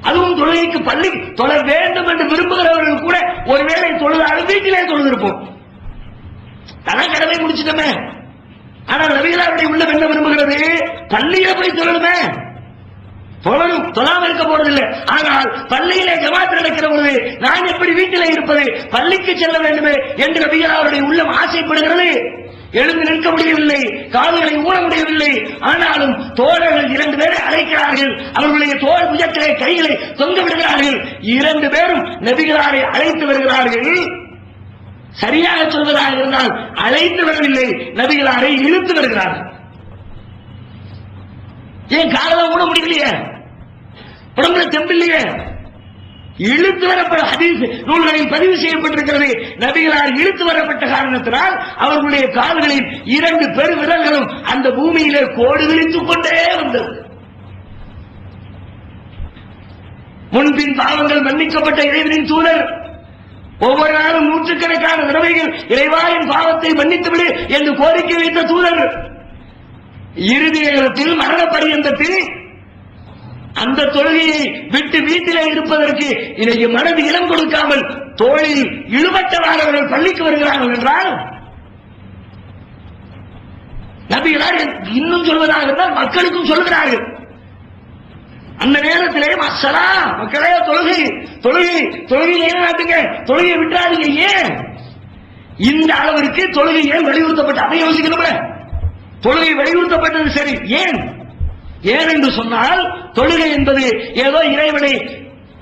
அதுவும் தொழுகைக்கு பள்ளி தொழ வேண்டும் என்று விரும்புகிறவர்கள் கூட ஒருவேளை தொழுதாலும் வீட்டிலே தொழுதிருப்போம். தன கடமை முடிச்சிட்டோமே. ஆனால் நபிகளாருடைய உள்ளம் என்ன விரும்புகிறது? பள்ளியில போய் தொழணுமே. தொழணும், தொழாமல் இருக்க போறதில்லை. ஆனால் பள்ளியிலே ஜமாத் நடக்கிற பொழுது நான் எப்படி வீட்டிலே இருப்பது, பள்ளிக்கு செல்ல வேண்டுமே என்று நபிகளாருடைய உள்ளம் ஆசைப்படுகிறது. எழுந்து நிற்க முடியவில்லை, கால்களை ஊற முடியவில்லை. ஆனாலும் தோழர்கள் 2 பேரை அழைக்கிறார்கள், அவர்களுடைய தோள் புஜத்திலே கைகளை தொங்க விடுகிறார்கள். 2 பேரும் நபிகளாரை அழைத்து வருகிறார்கள். சரியாக சொல்வதாக இருந்தால் அழைத்து வரவில்லை, நபிகளாரை இழுத்து வருகிறார்கள். ஏன் காலம் ஊட முடியலையே, உடம்புல தெம்பில்லையே, இழுத்து வரப்பட்ட ஹதீஸ் நூல்களில் பதிவு செய்யப்பட்டிருக்கிறது. நபிகளார் இழுத்து வரப்பட்ட காரணத்தினால் அவர்களுடைய கால்களில் 2 பெரு விரல்களும் அந்த பூமியிலே கோடு விழித்துக் கொண்டே வந்தது. முன்பின் பாவங்கள் மன்னிக்கப்பட்ட இறைவனின் தூதர் ஒவ்வொரு நாளும் நூற்றுக்கணக்கான தடவைகள் இறைவாயின் பாவத்தை மன்னித்துவிடு என்று கோரிக்கை வைத்த தூதர் இறுதி நேரத்தில் மரண பரியந்தத்தில் அந்த தொழுகையை விட்டு வீட்டிலே இருப்பதற்கு இன்னைக்கு மனது இடம் கொடுக்காமல் தோளில் இழுபட்டவார்கள் பள்ளிக்கு வருகிறார்கள் என்றால் நபிகளார் இன்னும் சொல்வதாக இருந்தால் மக்களுக்கும் சொல்கிறார்கள். அந்த நேரத்திலே மசலா மக்களே தொழுகை தொழுகை தொழுகை நாட்டுங்க, தொழுகையை விட்டாதீங்க. ஏன் இந்த அளவிற்கு தொழுகை ஏன் வலியுறுத்தப்பட்ட, அதை யோசிக்கணும். தொழுகை வலியுறுத்தப்பட்டது சரி, ஏன் என்று சொன்னால் தொழுகை என்பது ஏதோ இறைவனை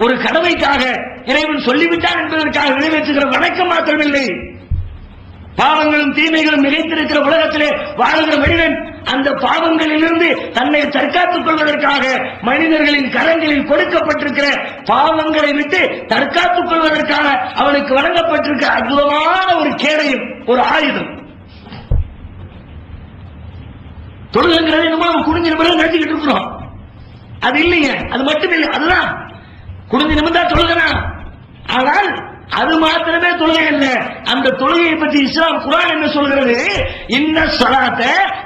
ஒரு கடமைக்காக இறைவன் சொல்லிவிட்டான் என்பதற்காக நிறைவேற்றுகிற வணக்கம் மாத்திரமில்லை. பாவங்களும் தீமைகளும் மிகைத்திருக்கிற உலகத்திலே வாழுகிற மனிதன் அந்த பாவங்களிலிருந்து தன்னை தற்காத்துக் கொள்வதற்காக மனிதர்களின் கரங்களில் கொடுக்கப்பட்டிருக்கிற பாவங்களை விட்டு தற்காத்துக் கொள்வதற்காக அவனுக்கு வழங்கப்பட்டிருக்கிற அற்புதமான ஒரு கேடயம், ஒரு ஆயுதம். தொழுகைங்கிறது நம்ம குடிஞ்ச நிமிடம் நடத்திக்கிட்டு இருக்கிறோம், அது இல்லைங்க, அது மட்டும் இல்லை, அதுதான் குடிஞ்ச நிமிடம் தொழுகனா. ஆனால் அது மாத்திரமே தொழுகை அல்ல. அந்த தொழுகையை பற்றி இஸ்லாம் குர்ஆன் என்ன சொல்கிறது? இன்ன ஸலாத்த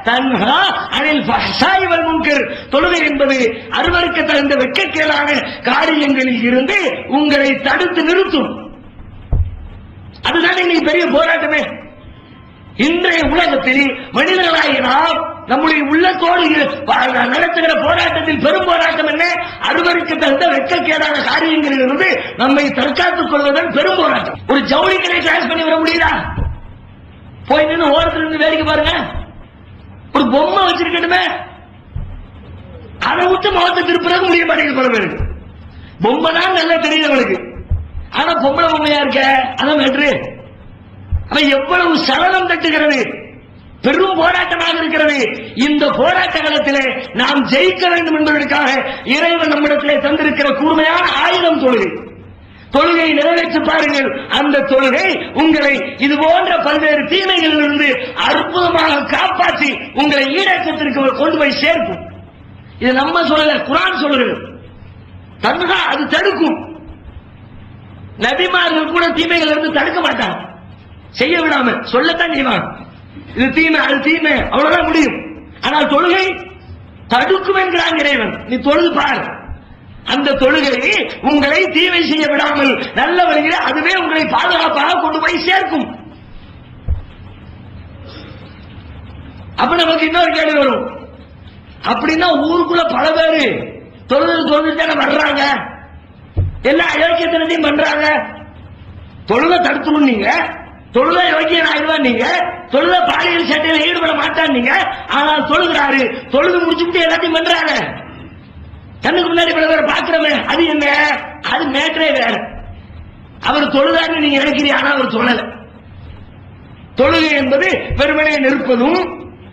தன்ஹா அனில் ஃபஹ்ஷாஇ வல் முன்கர். தொழுகை என்பது அருவருக்க தகுந்த வெட்கக்கேடான காரியங்களில் இருந்து உங்களை தடுத்து நிறுத்தும். அதுதான் இன்னைக்கு பெரிய போராட்டமே. இன்றைய உலகத்தில் மனிதர்களாகிய நாம் நம்முடைய உள்ளத்தோடு நடத்துகிற போராட்டத்தில் பெரும் போராட்டம் என்ன? அருவருக்கு தகுந்த வெட்கக்கேடான காரியங்களில் இருந்து நம்மை தற்காத்துக் கொள்வதன் பெரும் போராட்டம். ஒரு ஜவுளி கடை கிளாஸ் பண்ணி வர முடியுதா? போய் நின்று ஓரத்தில் இருந்து வேடிக்கை பாருங்க. ஒரு பொம்மை வச்சிருக்கணுமே, அதை விட்டு முகத்தை திருப்புறது முடிய மாட்டேங்குது. பல பேருக்கு பொம்மை தான் நல்லா தெரியுது அவளுக்கு, ஆனா பொம்பளை பொம்மையா இருக்க அதான் மேட்ரு. அவன் எவ்வளவு சலனம் தட்டுகிறது. பெரும் போராட்டமாக இருக்கிறது. இந்த போராட்ட காலத்திலே நாம் ஜெயிக்க வேண்டும் என்பதற்காக இறைவன் நம்மிடத்திலே தந்திருக்கிற கூர்மையான ஆயுதம் தொழுகை. தொழுகை நிறைவேற்றி பாருங்கள். அந்த தொழுகை உங்களை இது போன்ற பல்வேறு தீமைகளிலிருந்து அற்புதமாக காப்பாற்றி உங்களை ஈடேற்றத்திற்கு கொண்டு போய் சேர்க்கும். இது நம்ம சொல்லல, குர்ஆன் சொல்லுகிறது. தன்னுதான் அது தடுக்கும். நபிமார்கள் கூட தீமைகள் இருந்து தடுக்க மாட்டாங்க, செய்ய விடாம சொல்லத்தான் செய்வாங்க. இது தீமை, அது தீமை, அவ்வளவுதான் முடியும். ஆனால் தொழுகை தடுக்கும் என்கிறான் இறைவன். நீ தொழுது பார். அந்த தொழுகை உங்களை தீமை செய்ய விடாமல் நல்ல வழியில் அதுவே உங்களை பாதுகாப்பாக கொண்டு போய் சேர்க்கும். அப்ப நமக்கு இன்னொரு கேள்வி வரும், அப்படின்னா ஊருக்குள்ள பல பேரு தொழுது வர்றாங்க, எல்லா அயோக்கியத்தனத்தையும் பண்றாங்க. தொழுத தடுத்துணும் நீங்க, தொழுத யோக்கியன் ஆயிடுவான் நீங்க, தொழுத பாலியல் சேட்டையில் ஈடுபட மாட்டான் நீங்க. ஆனால் தொழுகிறாரு, தொழுது முடிச்சுட்டு எல்லாத்தையும் பண்றாங்க. கண்ணுக்கு முன்னாடி பல பேரை பாக்குறமே, அது என்ன? அது மேட்டரே வேற. அவர் தொழுதான்னு நீங்க நினைக்கிறீங்க, ஆனா அவர் சொல்லல. தொழுகை என்பது வெறுமனே நிற்பதும்,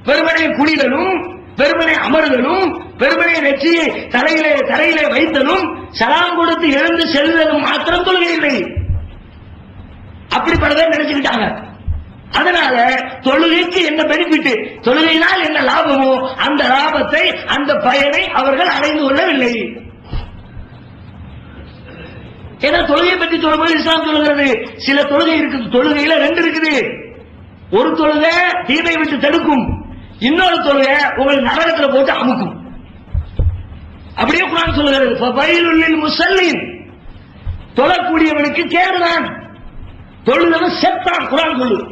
வெறுமனே குடிதலும், வெறுமனே அமர்தலும், வெறுமனே நெற்றியை தரையிலே வைத்ததும், சலாம் கொடுத்து எழுந்து செல்லுதலும் மாத்திரம் தொழுகை இல்லை. அப்படி பல பேர் நினைச்சுக்கிட்டாங்க. அதனால தொழுகைக்கு என்ன பெனிஃபிட், தொழுகையினால் என்ன லாபமோ அந்த லாபத்தை, அந்த பயனை அவர்கள் அடைந்து கொள்ளவில்லை. ஏன்னா தொழுகை பற்றி சொல்லும்போது இஸ்லாம் சொல்லுகிறது, சில தொழுகை இருக்குது. தொழுகையில ரெண்டு இருக்குது. ஒரு தொழுகை தீமை விட்டு தடுக்கும், இன்னொரு தொழுகை உங்களை நரகத்தில் போட்டு அமுக்கும். அப்படியே குர்ஆன் சொல்லுகிறது, ஃபவைலுல் லில் முஸல்லின், தொழக்கூடியவனுக்கு கேடுதான், தொழுதவன் செத்தான். குர்ஆன் சொல்லுது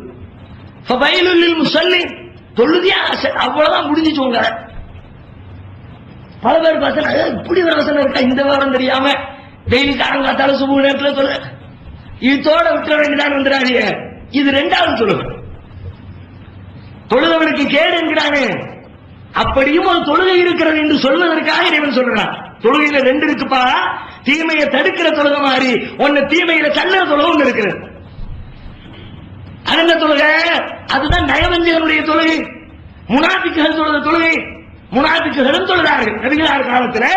ஃபவைலுல் லில் முஸல்லின், தொழுதியா அவ்வளவுதான் முடிஞ்சுச்சோங்க. பல பேர் பார்த்தா இப்படி ஒரு வசனம் இருக்கா, இந்த வாரம் தெரியாம டெய்லி காலங்காத்தால சுப நேரத்தில் சொல்ல இதோட விட்டுற வேண்டியதான் வந்துடாதீங்க. இது ரெண்டாவது தொழுகை, தொழுதவனுக்கு கேடு என்கிறானே. அப்படியும் ஒரு தொழுகை இருக்கிறது என்று சொல்வதற்காக இறைவன் சொல்றான். தொழுகையில ரெண்டு இருக்குப்பா, தீமையை தடுக்கிற தொழுகை மாதிரி ஒன்னு தீமையில தள்ளுற தொழுகை ஒன்று இருக்கிறது. அந்த தொழுகை அதுதான் நயவஞ்சகனுடைய தொழுகை, முனாபிக்குகள் தொழுத தொழுகை. முனாபிக்குகளும் தொழுதார்கள். நபிகளார் காலத்தில்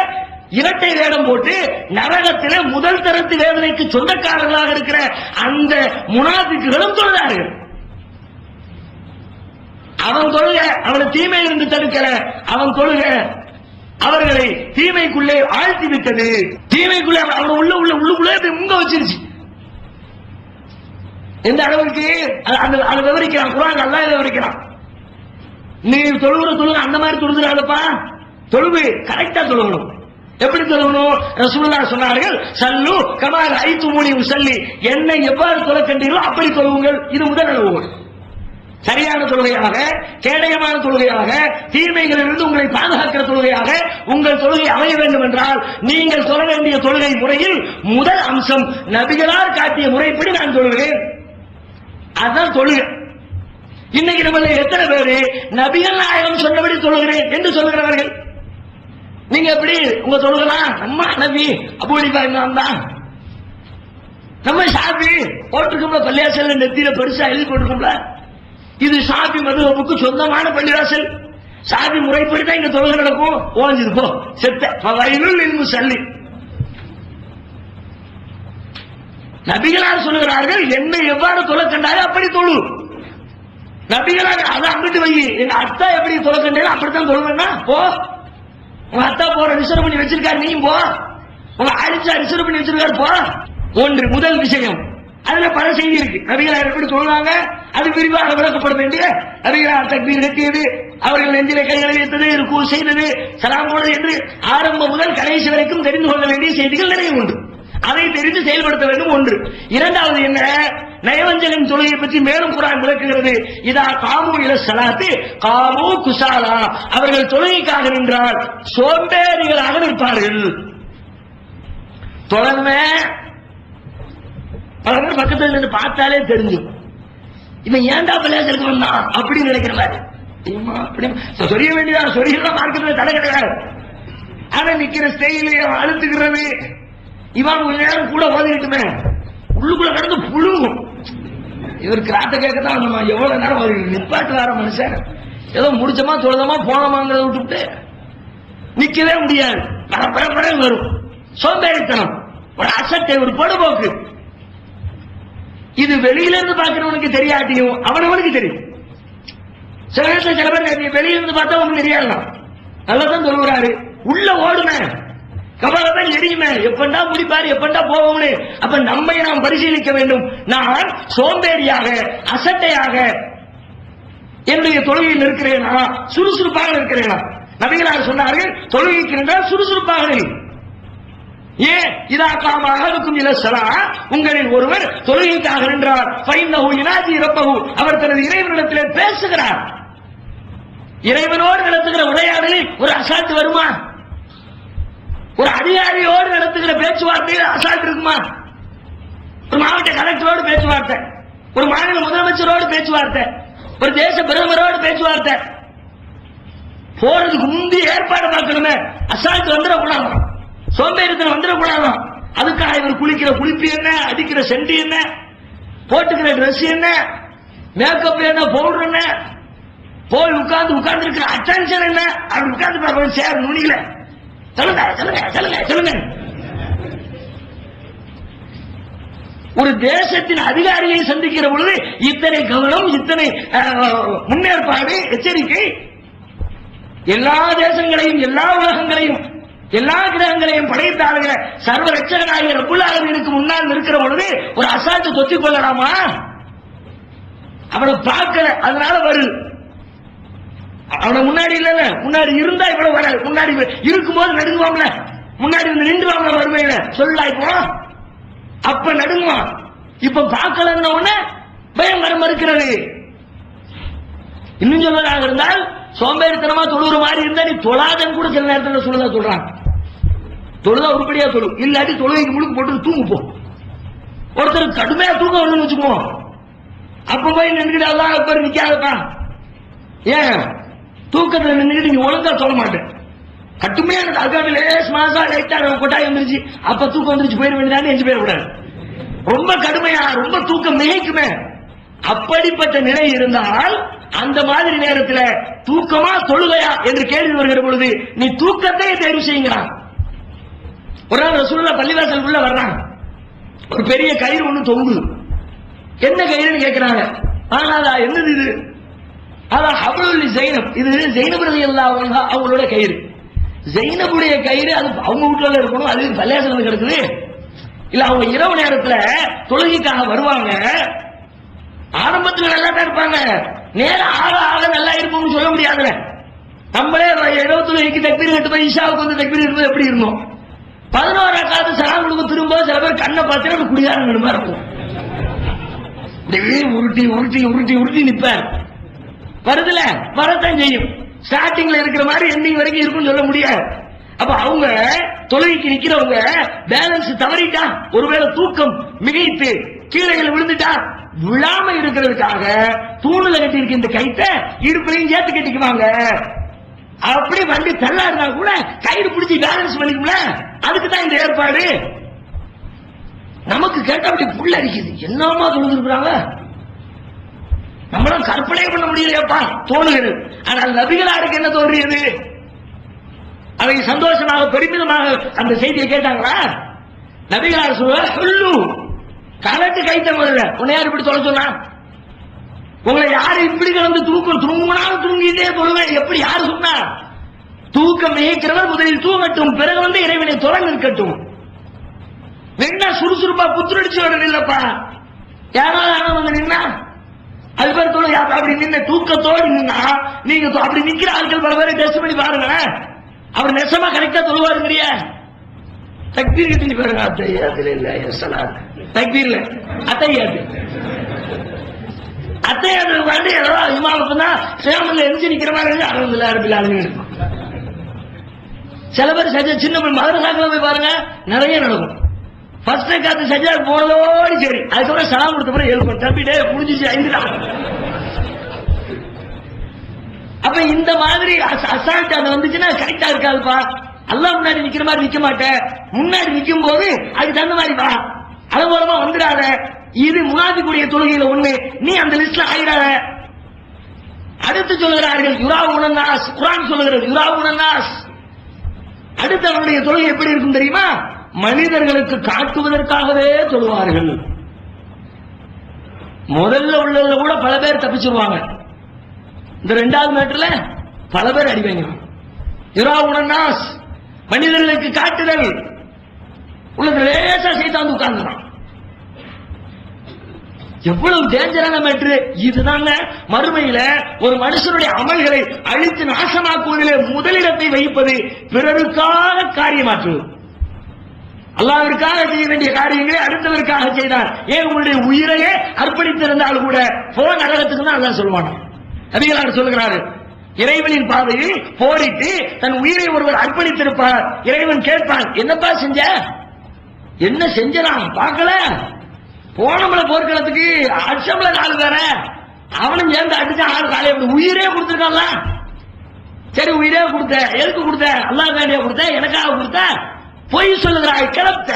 இரட்டை வேடம் போட்டு நரகத்திலே முதல் தரத்து வேதனைக்கு சொந்தக்காரர்களாக இருக்கிற அந்த முனாபிக்குகளும் தொழுதார்கள். அவன் தொழுக அவனை தீமையிலிருந்து தடுக்கல, அவன் தொழுக அவர்களை தீமைக்குள்ளே ஆழ்த்தி விட்டது. தீமைக்குள்ளே அவனை உள்ளுக்குள்ளே முங்க வச்சிருச்சு. எந்த அளவுக்கு அதை விவரிக்கிறான் குர்ஆன், அல்லாஹ் விவரிக்கிறான். நீ தொழுகிற தொழுக அந்த மாதிரி தொழுகிறாளப்பா, தொழுவு கரெக்டா தொழுகணும். எப்படி தொழுகணும்? ரசூலுல்லாஹ் சொன்னார்கள், சல்லு கமா ரஅய்துமூனி உஸல்லி, என்னை எவ்வாறு தொழக் கண்டீர்களோ அப்படி தொழுவுங்கள். இது முதல் அளவுகோல். சரியான தொழுகையாக, கேடயமான தொழுகையாக, தீமைகளிலிருந்து உங்களை பாதுகாக்கிற தொழுகையாக உங்கள் தொழுகை அமைய வேண்டும் என்றால் நீங்கள் தொழ வேண்டிய தொழுகை முறையில் முதல் அம்சம் நபிகளார் காட்டிய முறைப்படி நான் தொழுகிறேன், அதுதான் தொழுகை. இன்னைக்கு நம்மள எத்தனை பேரு நபிகள் நாயகம் சொன்னபடி தொழுகிறேன் என்று சொல்லுகிறவர்கள்? நீங்க எப்படி உங்க தொழுகலாம்? நம்ம நபி அபூஹனீஃபா இமாம் தான், நம்ம ஷாஃபி போட்டுக்கோம்ல, பள்ளியாசல் நெத்தியில பெருசா எழுதி போட்டுக்கோம்ல, இது ஷாஃபி மதுஹபுக்கு சொந்தமான பள்ளிவாசல், ஷாஃபி முறைப்படி தான் இங்க தொழுகை நடக்கும். ஓஞ்சிது போ செத்த. ஃபவைலுல் லில் முஸல்லி. நபிகளார் சொல்லுகிறார்கள், என்னை எவ்வாறு தொழ கண்டாரோ அப்படி தொழு. நபிகளார் அதை அங்கிட்டு வை, எங்க அத்தா எப்படி தொழ கண்டாரோ அப்படித்தான் தொழுவேன்னா போ. உங்க அத்தா போற ரிசர்வ் பண்ணி வச்சிருக்காரு, நீயும் போ. உங்க ஆலிச்சா ரிசர்வ் பண்ணி வச்சிருக்காரு, போ. ஒன்று முதல் விஷயம். அதுல பல செய்தி இருக்கு. நபிகளார் எப்படி சொல்றாங்க அது விரிவாக விளக்கப்பட வேண்டிய. நபிகளார் தக்பீர் கட்டியது, அவர்கள் நெஞ்சிலே கைகளை வைத்தது, ருக்கு செய்தது, சலாம் போனது என்று ஆரம்பம் முதல் கடைசி வரைக்கும் தெரிந்து கொள்ள வேண்டிய செய்திகள் நிறைய உண்டு. அதை தெரிந்து செயல்படுத்த வேண்டும். ஒன்று. இரண்டாவது என்ன, நயவஞ்சகன் தொழுகையை பற்றி மேலும் குர்ஆன் விளக்குகிறது. இதா காமு இல ஸலாத்தி காமு குஸாலா, அவர்கள் தொழுகைக்காக நின்றால் சோம்பேறிகளாக நிற்பார்கள். தொடர்ந்து பக்கத்தில் நின்று பார்த்தாலே தெரிஞ்சு இவன் ஏன்டா பள்ளியாசலுக்கு வந்தான் அப்படின்னு நினைக்கிற மாதிரி. சொல்ல வேண்டியதான், சொல்லிதான் மார்க்கத்தில் தடை கிடையாது. ஆனா நிக்கிற ஸ்டைல அழுத்துக்கிறது, இவன் கொஞ்ச நேரம் கூட ஓதிக்கிட்டுமே உள்ளுக்குள்ள கடந்து புழுங்கும். இவர் கிராட்ட கேட்கத்தான் நம்ம எவ்வளவு நேரம் நிப்பாட்டு வர மனுஷன் ஏதோ முடிச்சமா தொழுதமா போனமாங்கிறத விட்டுவிட்டு நிக்கவே முடியாது. பரபர வரும் சோம்பேறித்தனம், ஒரு அசட்டை, ஒரு பொடுபோக்கு. இது வெளியில இருந்து பார்க்கிறவனுக்கு தெரியாட்டியும் அவனவனுக்கு தெரியும். சில நேரத்தில் சில பேர் வெளியில இருந்து பார்த்தா அவனுக்கு தெரியாதுலாம், நல்லதான் சொல்லுறாரு, உள்ள ஓடுமே கபாலத்தான் எரியுமே, எப்பண்டா முடிப்பாரு எப்பண்டா போவோம்னு. அப்ப நம்மை நாம் பரிசீலிக்க வேண்டும். நான் சோம்பேறியாக அசட்டையாக என்னுடைய தொழுகையில் இருக்கிறேனா, சுறுசுறுப்பாக இருக்கிறேனா? நபிகளார் சொன்னார்கள், தொழுகைக்கு என்றால் சுறுசுறுப்பாக. ஏன் இதா காம அஹதுக்கும் இல ஸலா, உங்களில் ஒருவர் தொழுகைக்காக நின்றார், ஃபைன்னஹு யுனாஜி ரப்பஹு, அவர் தனது இறைவனிடத்திலே பேசுகிறார். இறைவனோடு நடத்துகிற உரையாடலில் ஒரு அசால்ட் வருமா? ஒரு அதிகாரியோடு நடத்துகிற பேச்சுவார்த்தையில் அசால்ட் இருக்குமா? ஒரு மாவட்ட கலெக்டரோடு பேச்சுவார்த்தை, ஒரு மாநில முதலமைச்சரோடு பேச்சுவார்த்தை, ஒரு தேச பிரதமரோடு பேச்சுவார்த்தை, போறதுக்கு முந்தி ஏற்பாடு பார்க்கணுமே. அசால்ட் வந்துடக்கூடாது, சோம்பேறித்தனம் வந்துடக்கூடாது. அதுக்காக இவர் குளிக்கிற குளிப்பு என்ன, அடிக்கிற சென்டி என்ன, போட்டுக்கிற ட்ரெஸ் என்ன, மேக்கப் என்ன, பவுடர் என்ன, போய் உட்கார்ந்து இருக்கிற அட்டென்ஷன் என்ன, அப்படி உட்கார்ந்து பார்க்க சேர் நுனியில சொல்லுங்க சொல்லுங்க சொல்லுங்க சொல்லுங்க. ஒரு தேசத்தின் அதிகாரியை சந்திக்கிற பொழுது இத்தனை கவனம், இத்தனை முன்னேற்பாடு, எச்சரிக்கை. எல்லா தேசங்களையும் எல்லா உலகங்களையும் எல்லா கிரகங்களையும் படைத்தாளுங்க சர்வ ரட்சகனாகிய ரப்புல் ஆலமீனுக்கு முன்னால் இருக்கிற பொழுது ஒரு அசால்ட்டு தொத்திக் கொள்ளலாமா? அவனை பார்க்கல, அதனால வருது. அவனை முன்னாடி இல்ல, முன்னாடி இருந்தா இவ்வளவு வராது. முன்னாடி இருக்கும்போது நடுங்குவாங்கள, முன்னாடி நின்றுவாங்கள, வருமையில சொல்லா இப்போ அப்ப நடுங்குவான். இப்ப பார்க்கலன்ன உடனே பயம் வர மறுக்கிறது. இன்னும் சொல்வதாக இருந்தால், சோம்பேறித்தனமா தொழுகிற மாதிரி இருந்தா நீ தொழாதன்னு கூட சில நேரத்தில் சொல்லுதா சொல்றான். தொழுதா உருப்படியா தொழு, இல்லாட்டி தொழுகைக்கு முழுக்க போட்டு தூங்குப்போ. ஒருத்தருக்கு கடுமையா தூக்கம் வரணும்னு வச்சுக்குவோம், அப்ப போய் நின்றுட்டு எல்லாம் பேர் நிக்காதப்பா. ஏன் தூக்கத்தில் நின்றுட்டு நீங்க ஒழுங்கா சொல்ல மாட்டேன், கட்டுமையான அதுக்காக லேஸ் மாசா லைட்டா கொட்டாய் வந்துருச்சு, அப்ப தூக்கம் வந்துருச்சு போயிட வேண்டியதானே, எஞ்சி போயிடக்கூடாது. ரொம்ப கடுமையா ரொம்ப தூக்கம் மிகைக்குமே, அப்படிப்பட்ட நிலை இருந்தால் அந்த மாதிரி நேரத்தில் தூக்கமா தொழுகையா என்று கேள்வி வருகிற பொழுது நீ தூக்கத்தை தேர்வு செய்யுங்கிறான். ஒரு நாள் ரசூலுல்லாஹ் பள்ளிவாசலுக்குள்ள வர்றாங்க, ஒரு பெரிய கயிறு ஒண்ணு தொங்குது. என்ன கயிறுன்னு கேட்கிறாங்க. ஆனா என்னது இது? அதான் ஹப்லுல் ஸைனப், இது ஸைனப் ரலியல்லாஹு அன்ஹா அவங்களோட கயிறு. ஸைனபுடைய கயிறு அது அவங்க வீட்டுல இருக்கணும், அது பள்ளிவாசல்ல கிடக்குது. இல்ல அவங்க இரவு நேரத்துல தொழுகைக்காக வருவாங்க, ஆரம்பத்தில் நல்லா தான் இருப்பாங்க, நேரம் ஆக ஆக நல்லா இருக்கும்னு சொல்ல முடியாதுல. நம்மளே 70 தக்பீர் கட்டு போய் இஷாவுக்கு வந்து தக்பீர் கட்டு எப்படி இருந்தோம், 11 ரக்காத்து சலாம் கொடுக்க திரும்ப சில பேர் கண்ணை பார்த்தீங்கன்னா குடிகாரங்க மாதிரி இருக்கும், உருட்டி உருட்டி உருட்டி உருட்டி நிப்பார். வருதுல வரத்தான் செய்யும், ஸ்டார்டிங்ல இருக்கிற மாதிரி எண்டிங் வரைக்கும் இருக்கும்னு சொல்ல முடியாது. அப்ப அவங்க தொழுகைக்கு நிக்கிறவங்க பேலன்ஸ் தவறிட்டா, ஒருவேளை தூக்கம் மிகைத்து கீழே விழுந்துட்டா, விழாம இருக்கிறதுக்காக தூணுல கட்டி இருக்க இந்த கைத்தை இடுப்புலையும் சேர்த்து கட்டிக்குவாங்க. அப்படி வண்டி தள்ளா இருந்தா கூட கயிறு பிடிச்சி பேலன்ஸ் பண்ணிக்கும்ல, அதுக்கு தான் இந்த ஏற்பாடு. நமக்கு கேட்டா அப்படி புள்ள அடிக்குது, என்னமா தொழுதுருக்குறாங்க, நம்மளும் கற்பனை பண்ண முடியலையப்பா தோணுகிறது. ஆனால் நபிகளாருக்கு என்ன தோன்றியது? அவை சந்தோஷமாக பெருமிதமாக அந்த செய்தியை கேட்டாங்களா? நபிகளார் சொல்லு கலட்டு கைத்த முதல்ல, உன்னை யார் இப்படி சொல்ல சொன்னா? உங்களை யாரு இப்படி கலந்து தூங்கினாலும் தூங்கிட்டே சொல்லுவேன், எப்படி யாரு சொன்னா? தூக்கம் இயக்கிறவர் முதலில் தூங்கட்டும், பிறகு வந்து இறைவனை தொடர்ந்து இருக்கட்டும். என்ன சுறுசுறுப்பா புத்துணர்ச்சி வரணும் இல்லப்பா, யாராவது வந்து நின்னா அது பேர் தொழில். அப்படி நின்ன தூக்கத்தோடு நின்னா நீங்க அப்படி நிக்கிற ஆட்கள் பல பேரை டெஸ்ட் பண்ணி பாருங்க, அவர் நெசமா கரெக்டா தொழுவாருங்கிறிய தக்பீர் கட்டி பாருங்க, அத்தையாத்துல இல்ல தக்பீர்ல அத்தையாது அத்தையாது வந்து ஏதாவது இமாமத்துனா சேமல்ல எரிஞ்சு நிக்கிற மாதிரி அறுபதுல அரபில் இருக்கும். சில பேர் சஜா சின்ன மதரசாக்கள் போய் பாருங்க, நிறைய நடக்கும். ஃபர்ஸ்ட் காத்து சஜா போனதோடு சரி, அதுக்கப்புறம் சலாம் கொடுத்த பிறகு எழுப்போம், தம்பிடே முடிஞ்சிச்சு 5 நாள். அப்ப இந்த மாதிரி அசால்ட் அது வந்துச்சுன்னா கரெக்டா இருக்காதுப்பா. அல்லாஹ் முன்னாடி நிக்கிற மாதிரி நிக்க மாட்டேன், முன்னாடி நிக்கும் போது அதுக்கு தகுந்த மாதிரி வா, அது மூலமா வந்துடாத. இது முனாஃபிக்குடைய தொழுகையில ஒண்ணு. நீ அந்த லிஸ்ட்ல ஆயிராத. அடுத்து சொல்கிறார்கள் யுராவுன நாஸ். குர்ஆன் சொல்கிறது யுராவுன நாஸ். அடுத்து அவருடைய தொழுகை எப்படி இருக்கும் தெரியுமா? மனிதர்களுக்கு காட்டுவதற்காகவே தொழுவார்கள். முதல்ல உள்ளதுல கூட பல பேர் தப்பிச்சிருவாங்க. இந்த இரண்டாவது மேட்டர்ல பல பேர் அடி வாங்கிடுவாங்க. யுராவுன நாஸ், மனிதர்களுக்கு காட்டுதல். உள்ள லேசா சைத்தான் உட்கார்ந்துறான். எவ்வளவு டேஞ்சரான மேட்ரு இதுதாங்க. மறுமையில ஒரு மனுஷனுடைய அமல்களை அழித்து நாசமாக்குவதிலே முதலிடத்தை வைப்பது பிறருக்காக காரியமாற்றுவது. அல்லாஹ்விற்காக செய்ய வேண்டிய காரியங்களை அடுத்தவருக்காக செய்தார். ஏன் உங்களுடைய உயிரையே அர்ப்பணித்திருந்தால் கூட போர் நரகத்துக்கு தான் அல்லாஹ் சொல்லுவாங்க. நபிகளார் சொல்லுகிறாரு, இறைவனின் பாதையில் போரிட்டு தன் உயிரை ஒருவர் அர்ப்பணித்திருப்பார். இறைவன் கேட்பான், என்னப்பா செஞ்ச, என்ன செஞ்சான் பார்க்கல, போனமல போர்க்களத்துக்கு அச்சமல நாள் வேற, அவனும் சேர்ந்து அடிச்சா ஆள் காலையை உயிரே கொடுத்துருக்கான்ல. சரி உயிரே கொடுத்த, எதுக்கு கொடுத்த, அல்லாஹ் வேண்டிய கொடுத்த, எனக்காக கொடுத்த, பொய் சொல்லுகிறாய் கிளப்த.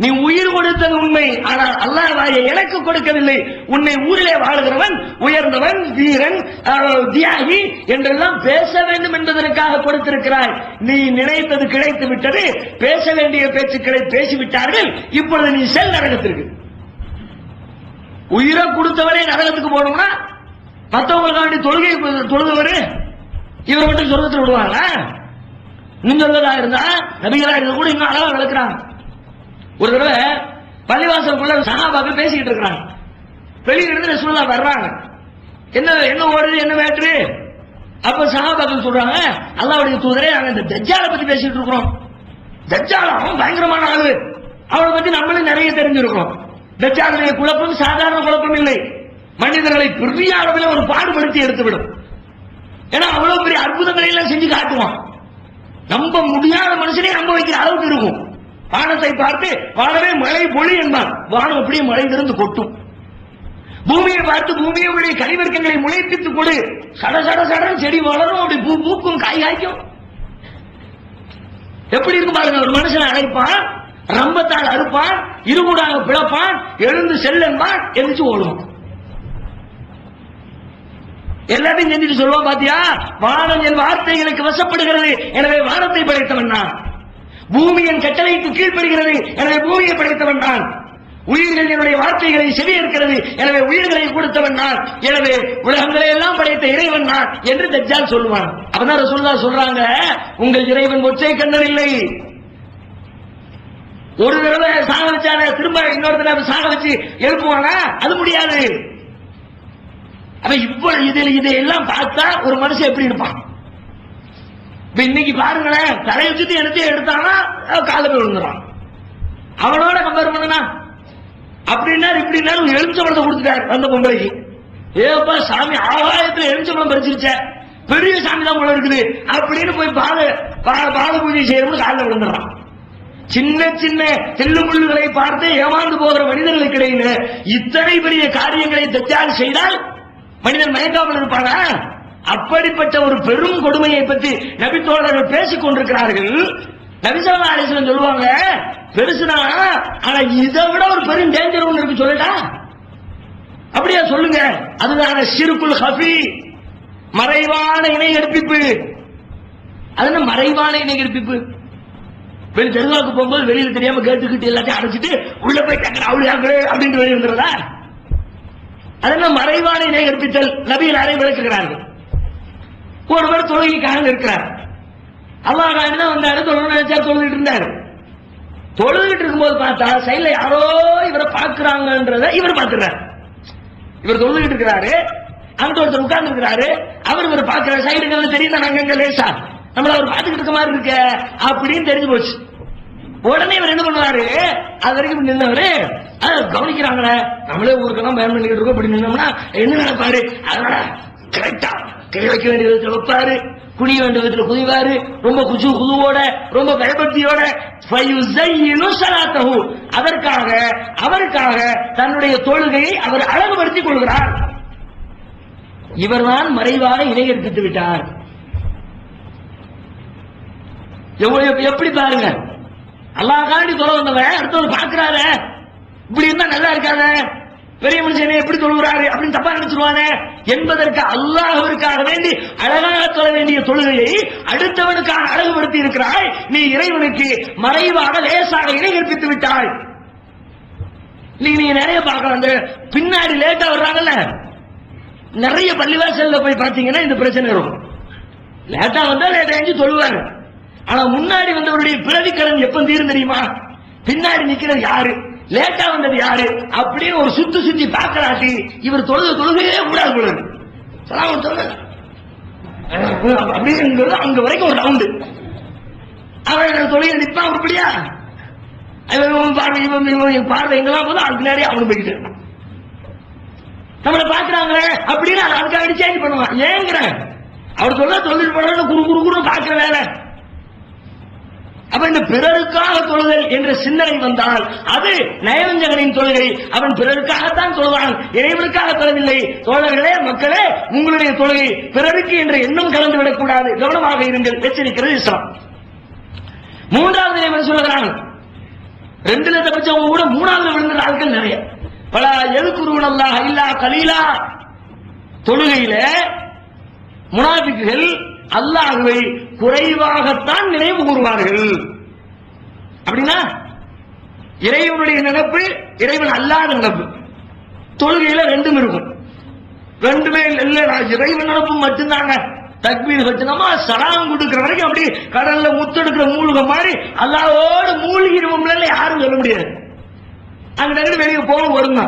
நீ உயிர் கொடுத்தது உண்மை, ஆனால் அல்லாஹ் வாயை எனக்கு கொடுக்கவில்லை. உன்னை ஊரிலே வாழ்கிறவன், உயர்ந்தவன், வீரன், தியாகி என்றெல்லாம் பேச வேண்டும் என்பதற்காக கொடுத்திருக்கிறாய். நீ நினைத்தது கிடைத்து விட்டது. பேச வேண்டிய பேச்சுக்களை பேசிவிட்டார்கள். இப்பொழுது நீ செல் நரகத்திற்கு. உயிரை கொடுத்தவரே நரகத்துக்கு போகணும்னா மற்றவங்களுக்காண்டி தொழுகை தொழுதவரு இவரை மட்டும் சொர்க்கத்தில் விடுவாங்க. இன்னும் சொல்வதா இருந்தா நபிகளா இருந்த கூட இன்னும் அழகா விளக்குறாங்க. ஒரு தடவை பள்ளிவாசலுக்குள்ள சஹாபாக்கள் பேசிக்கிட்டு இருக்கிறாங்க. வெளியிலிருந்து ரசூலுல்லாஹ் வர்றாங்க. என்ன என்ன ஓடுது, என்ன மேட்ரு? அப்ப சஹாபாக்கள் சொல்றாங்க, அல்லாஹ்வுடைய தூதரே, நாங்க இந்த தஜ்ஜாலை பத்தி பேசிட்டு இருக்கிறோம். தஜ்ஜால் அவன் பயங்கரமான ஆளு, அவனை பத்தி நம்மளும் நிறைய தெரிஞ்சிருக்கிறோம். தஜ்ஜாலுடைய குழப்பம் சாதாரண குழப்பம் இல்லை. மனிதர்களை பெரிய அளவில் ஒரு பாடுபடுத்தி எடுத்துவிடும். ஏன்னா அவ்வளவு பெரிய அற்புதங்களை எல்லாம் செஞ்சு காட்டுவான். நம்ப முடியாத மனுஷனே நம்ப வைக்கிற அளவுக்கு இருக்கும். வானத்தை பார்த்து வானமே மழை பொழி என்பான், வானம் அப்படியே மழைந்திருந்து கொட்டும். பூமியை பார்த்து பூமியுடைய கனிவர்க்கங்களை முளைப்பித்துக் கொடு, சட சட சடன் செடி வளரும், அப்படி பூ பூக்கும், காய் காய்க்கும். எப்படி இருக்கும் பாருங்க. ஒரு மனுஷனை அழைப்பான், ரம்பத்தால் அறுப்பான், இருகூடாக பிளப்பான், எழுந்து செல்லன்பான், எழுந்து ஓடுவான். எல்லாத்தையும் செஞ்சுட்டு சொல்லுவான், பாத்தியா வானம் என் வார்த்தைகளுக்கு வசப்படுகிறது, எனவே வானத்தை படைத்தவன் நான். பூமியின் கட்டளைக்கு கீழ்ப்படுகிறது, எனவே பூமியை படைத்தவன் நான். உயிர்கள் என்னுடைய வார்த்தைகளை செவியேற்கிறது, எனவே உயிர்களை கொடுத்தவன் நான். எனவே உலகங்களை எல்லாம் படைத்த இறைவன் நான் என்று தஜ்ஜால் சொல்லுவான். அப்பதான் ரசூலுல்லாஹ் சொல்றாங்க, உங்கள் இறைவன் ஒற்றை கண்ணன் இல்லை. ஒரு தடவை சாக வச்சான திரும்ப இன்னொரு தடவை சாக வச்சு எழுப்புவானா? அது முடியாது. அப்ப இவ்வளவு இதையெல்லாம் பார்த்தா ஒரு மனுஷன் எப்படி இருப்பான்? இன்னைக்கு பாருங்களேன், தலையை சுத்தி எடுத்தானா கால போய் விழுந்துறான். அவனோட கம்பேர் பண்ணனா அப்படின்னா இப்படின்னா எலுமிச்சம்பழத்தை கொடுத்துட்டாரு அந்த பொம்பளைக்கு. ஏப்பா சாமி ஆகாயத்துல எலுமிச்சம்பழம் பறிச்சிருச்ச, பெரிய சாமி தான் போல இருக்குது அப்படின்னு போய் பால பூஜை செய்யறவங்க காலில் விழுந்துறான். சின்ன சின்ன செல்லுமுள்ளுகளை பார்த்து ஏமாந்து போகிற மனிதர்களுக்கு இடையில இத்தனை பெரிய காரியங்களை தஜ்ஜால் செய்தால் மனிதன் மயங்காமல் இருப்பானா? அப்படிப்பட்ட ஒரு பெரும் கொடுமையை பற்றி நபி தோழர்கள் பேசிக் கொண்டிருக்கிறார்கள். நபி ஸல்லல்லாஹு அலைஹி வஸல்லம் சொல்லுவாங்க, பெருசுதான், ஆனா இதை விட ஒரு பெரும் டேஞ்சர் ஒன்று இருக்கு, சொல்லட்டா? அப்படியா? சொல்லுங்க. அதுதான் ஷிர்குல் ஹஃபி, மறைவான இணை கற்பிப்பு. அது என்ன மறைவான இணை கற்பிப்பு? வெளி தெருவாக்கு போகும்போது வெளியில தெரியாம கேட்டுக்கிட்டு எல்லாத்தையும் அடைச்சிட்டு உள்ள போய் அவளியாங்களே அப்படின்னு வெளியே வந்துடுறதா? அதெல்லாம் மறைவான இணை கற்பித்தல். நபிகளாரை விளக்குகிறார்கள். ஒருவர் தொழுகைக்காக இருக்கிறார். அல்லாஹ் தான் வந்தாரு, தொழுகை நினைச்சா தொழுதுட்டு இருந்தாரு. தொழுதுட்டு இருக்கும்போது பார்த்தா சைட்ல யாரோ இவரை பார்க்கிறாங்கன்றத இவர் பார்க்கிறார். இவர் தொழுதுட்டு இருக்கிறாரு, அந்த ஒருத்தர் உட்கார்ந்து இருக்கிறாரு, அவர் இவர் பார்க்கிறார். சைடுங்க தெரியுதா, நாங்க லேசா நம்மள அவர் பார்த்துக்கிட்டு இருக்க மாதிரி இருக்க அப்படின்னு தெரிஞ்சு போச்சு. உடனே இவர் என்ன பண்ணுவாரு, அது வரைக்கும் நின்றவரு கவனிக்கிறாங்களே, நம்மளே ஊருக்கெல்லாம் பயன் பண்ணிக்கிட்டு இருக்கோம், அப்படி நின்னோம்னா என்ன நினைப்பாரு, அதனால கரெக்டா கை வைக்க வேண்டிய விதத்தில் வைப்பாரு, குனிய வேண்டிய விதத்தில் குதிவாரு, ரொம்ப குதுவோட ரொம்ப பயபக்தியோட அதற்காக அவருக்காக தன்னுடைய தொழுகையை அவர் அழகுபடுத்திக் கொள்கிறார். இவர்தான் மறைவாக இணை கற்பித்து விட்டார். எப்படி பாருங்க, அல்லாஹ் காண்டி தொலை வந்தவன் அடுத்தவர் பார்க்கிறாரு, இப்படி இருந்தா நல்லா இருக்காத, பெரிய மனுஷனே எப்படி தொழுகிறாரு அப்படின்னு தப்பா நினைச்சிருவானே என்பதற்கு அல்லாஹ்விற்காக வேண்டி அழகாக தொழ வேண்டிய தொழுகையை அடுத்தவனுக்காக அழகுபடுத்தி இருக்கிறாய். நீ இறைவனுக்கு மறைவாக லேசாக இணை கற்பித்து விட்டாய். நீங்க நிறைய பார்க்கலாம், அந்த பின்னாடி லேட்டா வர்றாங்கல்ல, நிறைய பள்ளிவாசல்ல போய் பாத்தீங்கன்னா இந்த பிரச்சனை இருக்கும். லேட்டா வந்தா லேட்டா எஞ்சி தொழுவாரு. ஆனா முன்னாடி வந்தவருடைய பிறவி கடன் எப்ப தீரும் தெரியுமா? பின்னாடி நிக்கிறது யாரு, லேட்டா வந்தது யாரு அப்படின்னு ஒரு சுத்தி சுத்தி பார்க்கலாட்டி இவர் தொழுகையே கூடாது போல அப்படிங்கிறது அங்க வரைக்கும் ஒரு ரவுண்டு. அவன் தொழுகை நிற்பான் உருப்படியா, பார்வை எங்கெல்லாம் போதும் அதுக்கு நிறைய அவனு போய்கிட்டு நம்மளை பாக்குறாங்களே அப்படின்னு அதுக்காக சேஞ்ச் பண்ணுவான். ஏங்கிற அவர் சொல்ல தொழில் பண்ண குறு குறு குறு பாக்குற வேலை. அப்ப இந்த பிறருக்காக தொழுதல் என்ற சிந்தனை வந்தால் அது நயவஞ்சகனின் தொழுகை. அவன் பிறருக்காகத்தான் தொழுவான், இறைவனுக்காக தொழவில்லை. தோழர்களே, மக்களே, உங்களுடைய தொழுகை பிறருக்கு என்ற எண்ணம் கலந்து விடக்கூடாது. கவனமாக இருங்கள், எச்சரிக்கிறது இஸ்லாம். மூன்றாவது இறைவன் சொல்லுகிறான், 2 லட்சம் கூட 3வது விழுந்த ஆட்கள் நிறைய. பல எதுக்குருவனல்லாஹ் இல்லா கலீலா. தொழுகையில முனாஃபிக்குகள் அல்லாஹ்வை குறைவாகத்தான் நினைவு கூறுவார்கள். அப்படின்னா இறைவனுடைய நினைப்பு, இறைவன் அல்லாத நினைப்பு. தொழுகையில ரெண்டும் இருக்கும். ரெண்டுமே இல்ல, இறைவன் நினைப்பு மட்டும்தாங்க. தக்பீர் கட்டினோமா சலாம் கொடுக்கிற வரைக்கும் அப்படி கடல்ல முத்தெடுக்கிற மூழ்க மாதிரி அல்லாஹ்வோடு மூழ்கிடுவோம்ல யாரும் சொல்ல முடியாது. அங்க வெளியே போக வருங்க,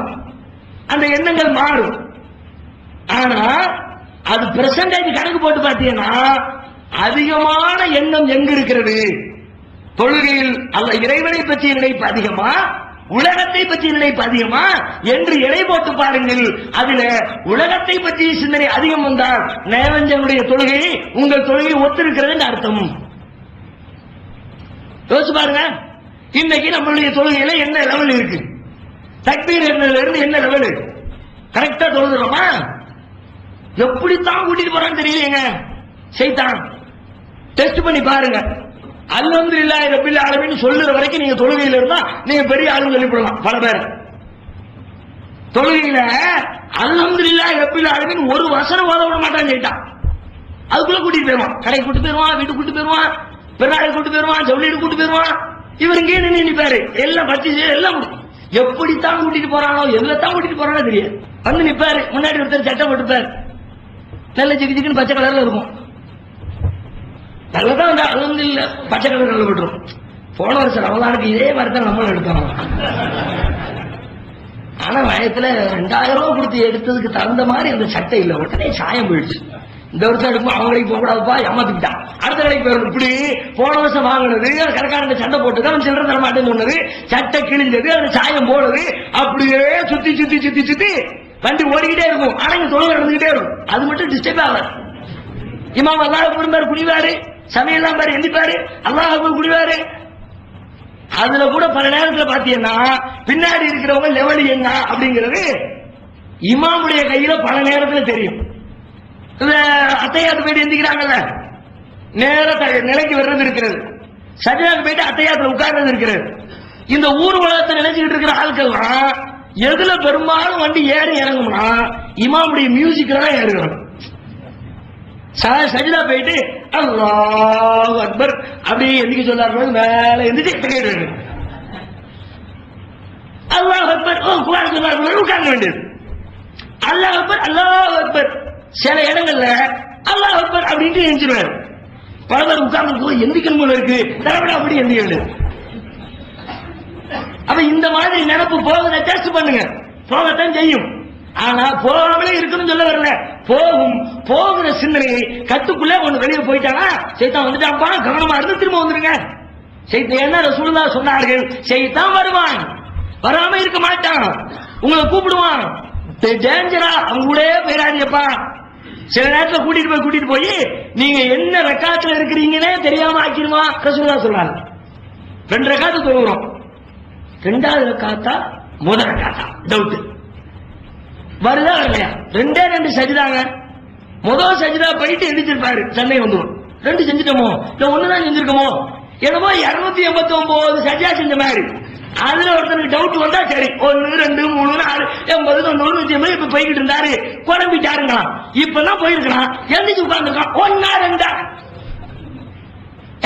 அந்த எண்ணங்கள் மாறும். ஆனா அது பெர்சன்டேஜ் கணக்கு போட்டு பார்த்தீங்கன்னா அதிகமான எண்ணம் எங்க இருக்கிறது? தொழுகையில் அல்ல இறைவனை பற்றி நினைப்பு அதிகமா, உலகத்தை பற்றி நினைப்பு அதிகமா என்று எடை போட்டு பாருங்கள். அதுல உலகத்தை பற்றி சிந்தனை அதிகம் வந்தால் நயவஞ்சனுடைய தொழுகை உங்கள் தொழுகை ஒத்திருக்கிறது அர்த்தம். யோசிச்சு பாருங்க, இன்னைக்கு நம்மளுடைய தொழுகையில என்ன லெவல் இருக்கு? தக்பீர் இருந்து என்ன லெவல்? கரெக்டா தொழுகிறோமா? எப்படித்தான் கூட்டிட்டு போறான்னு தெரியலங்க. சைத்தான் டெஸ்ட் பண்ணி பாருங்க. அல்ஹம்துலில்லாஹி ரப்பில் ஆலமீன் சொல்லுற வரைக்கும் நீங்க தொழுகையில இருந்தா நீங்க பெரிய ஆளுன்னு சொல்லிவிடலாம். பல பேர் தொழுகையில அல்ஹம்துலில்லாஹி ரப்பில் ஆலமீன் ஒரு வசனம் ஓத விட மாட்டான்னு சொல்லிட்டான். அதுக்குள்ள கூட்டிட்டு போயிருவான், கடைக்கு கூட்டு போயிருவான், வீட்டுக்கு கூட்டு போயிருவான், பெருநாளைக்கு கூட்டு போயிருவான், ஜவுளிக்கு கூட்டு போயிருவான். இவர் இங்கே நினைப்பாரு எல்லாம் பத்தி எல்லாம் எப்படித்தான் கூட்டிட்டு போறானோ, எவ்வளவுதான் கூட்டிட்டு போறானோ தெரியாது. வந்து நிப்பாரு, முன்னாடி ஒருத்தர் சட்டை போட்டுப்பாரு, நல்ல ஜிக்கு ஜிக்குன்னு பச்சை கலர்ல இருக்கும். நல்லதான் அலந்து இல்ல, பச்சை கலர் நல்ல போட்டுரும். போன வருஷம் ரமலானுக்கு இதே மாதிரி தான் நம்மளும் எடுத்தோம். ஆனா வயத்துல 2000 ரூபாய் கொடுத்து எடுத்ததுக்கு தகுந்த மாதிரி அந்த சட்டை இல்ல, உடனே சாயம் போயிடுச்சு. இந்த வருஷம் எடுக்கும் அவங்களுக்கு போக கூடாதுப்பா, ஏமாத்திக்கிட்டான். அடுத்த கடைக்கு போயிடும். இப்படி போன வருஷம் வாங்கினது கடைக்காரங்க சண்டை போட்டு அவன் சில்லறை தர மாட்டேன்னு சொன்னது, சட்டை கிழிஞ்சது, அந்த சாயம் போனது, அப்படியே சுத்தி சுத்தி சுத்தி சுத்தி வண்டி ஓடிக்கிட்டே இருக்கும். ஆனா இங்க தொழில் நடந்துகிட்டே இருக்கும். அது மட்டும் டிஸ்டர்ப் ஆகாது. இமாம் அல்லாஹ் பாரு குடிவாரு, சமையல்லாம் பாரு எந்திப்பாரு, அல்லாஹ் குடிவாரு. அதுல கூட பல நேரத்துல பாத்தீங்கன்னா பின்னாடி இருக்கிறவங்க லெவல் என்ன அப்படிங்கிறது இமாமுடைய கையில பல நேரத்துல தெரியும். அத்தையாத்து போயிட்டு எந்திக்கிறாங்கல்ல, நேர நிலைக்கு வர்றது இருக்கிறது. சஜிதாக்கு போயிட்டு அத்தையாத்துல உட்கார்றது இருக்கிறது. இந்த ஊர் உலகத்தை நினைச்சுக்கிட்டு இருக்கிற ஆட்கள்லாம் எதுல பெரும்பாலும் வண்டி ஏறி இறங்கும்னா இமாமுடைய மியூசிக்ல தான் ஏறுகிறோம். சஜிதா போயிட்டு அல்லாஹ் அக்பர் அப்படியே எந்திக்க சொல்லாரு, மேல எந்திரிச்சு அல்லாஹ் அக்பர் உட்கார்ந்து வேண்டியது. அல்லாஹ் அக்பர் அல்லாஹ் அக்பர். சில இடங்கள்ல அல்லாஹ் அக்பர் அப்படின்ட்டு எந்திருவாரு. பல பேர் உட்கார்ந்து எந்திக்கணும் போல இருக்கு, தலைவட அப்படி எந்திக்க வேண்டியது. அப்ப இந்த மாதிரி நினைப்பு போகுத டெஸ்ட் பண்ணுங்க, போகத்தான் செய்யும். ஆனா போகாமலே இருக்கணும்னு சொல்ல வரல, போகும். போகிற சிந்தனையை கட்டுக்குள்ளே ஒண்ணு வெளியே போயிட்டானா சைத்தான் வந்துட்டாப்பா, கவனமா இருந்து திரும்ப வந்துருங்க. சைத்தான் என்ன ரசூலுல்லாஹ் சொன்னார்கள், சைத்தான் வருவான், வராம இருக்க மாட்டான், உங்களை கூப்பிடுவான். டேஞ்சரா அவங்க கூட போயிடாதீங்கப்பா. சில நேரத்தில் கூட்டிட்டு போய் நீங்க என்ன ரக்காத்துல இருக்கிறீங்கன்னே தெரியாம ஆக்கிடுமா ரசூலுல்லாஹ் சொல்றாங்க. 2 ரக்காத்து தொழுகிறோம், 2வது ரக்காத்தா முதல் ரக்காத்தா டவுட் வருதா வரலையா? 2 சஜிதாங்க. முதல் சஜிதா போயிட்டு எந்திரிச்சிருப்பாரு, சண்டை வந்துடும். 2 செஞ்சுட்டோமோ இல்ல 1 தான் செஞ்சிருக்கோமோ, என்னமோ 289 சஜிதா செஞ்ச மாதிரி அதுல ஒருத்தருக்கு டவுட் வந்தா சரி 1 2 3 4 80 90 100 இப்ப போய்கிட்டு இருந்தாரு குழம்பிட்டாருங்களா இப்பதான் போயிருக்கலாம் எந்திரிச்சு உட்கார்ந்துருக்கான் 1 2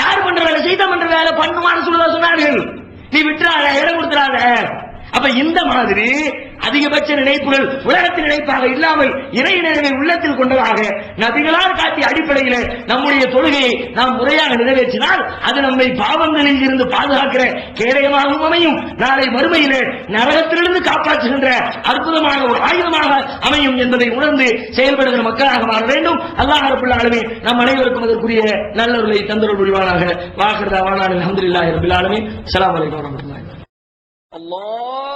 யார் பண்ற வேலை சைத்தான் பண்ற வேலை பண்ணுவான்னு சொன்னார்கள் நீ விட்டுறாத இடம் கொடுத்துறாத அப்ப இந்த மாதிரி அதிகபட்ச நினைப்புகள் உலகத்தின் நினைப்பாக இல்லாமல் இறை நினைவை உள்ளத்தில் கொண்டதாக நபிகளால் காட்டிய அடிப்படையில் நம்முடைய தொழுகையை நாம் முறையாக நிறைவேற்றினால் அது நம்மை பாவங்களில் இருந்து பாதுகாக்கிற கேடயமாகவும் அமையும் நாளை மறுமையிலே நரகத்திலிருந்து காப்பாற்றுகின்ற அற்புதமான ஒரு ஆயுதமாக அமையும் என்பதை உணர்ந்து செயல்படுகிற மக்களாக மாற வேண்டும். அல்லாஹ் ரப்பல் ஆலமீன் நம் அனைவருக்கும் அதற்குரிய நல்லொருளை தந்தருள் புரிவானாக. வாஹிர் தஅவானா அல்ஹம்துலில்லாஹி ரப்பில் ஆலமீன். அஸ்ஸலாமு அலைக்கும் வரஹ்மத்துல்லாஹி. அல்லாஹ்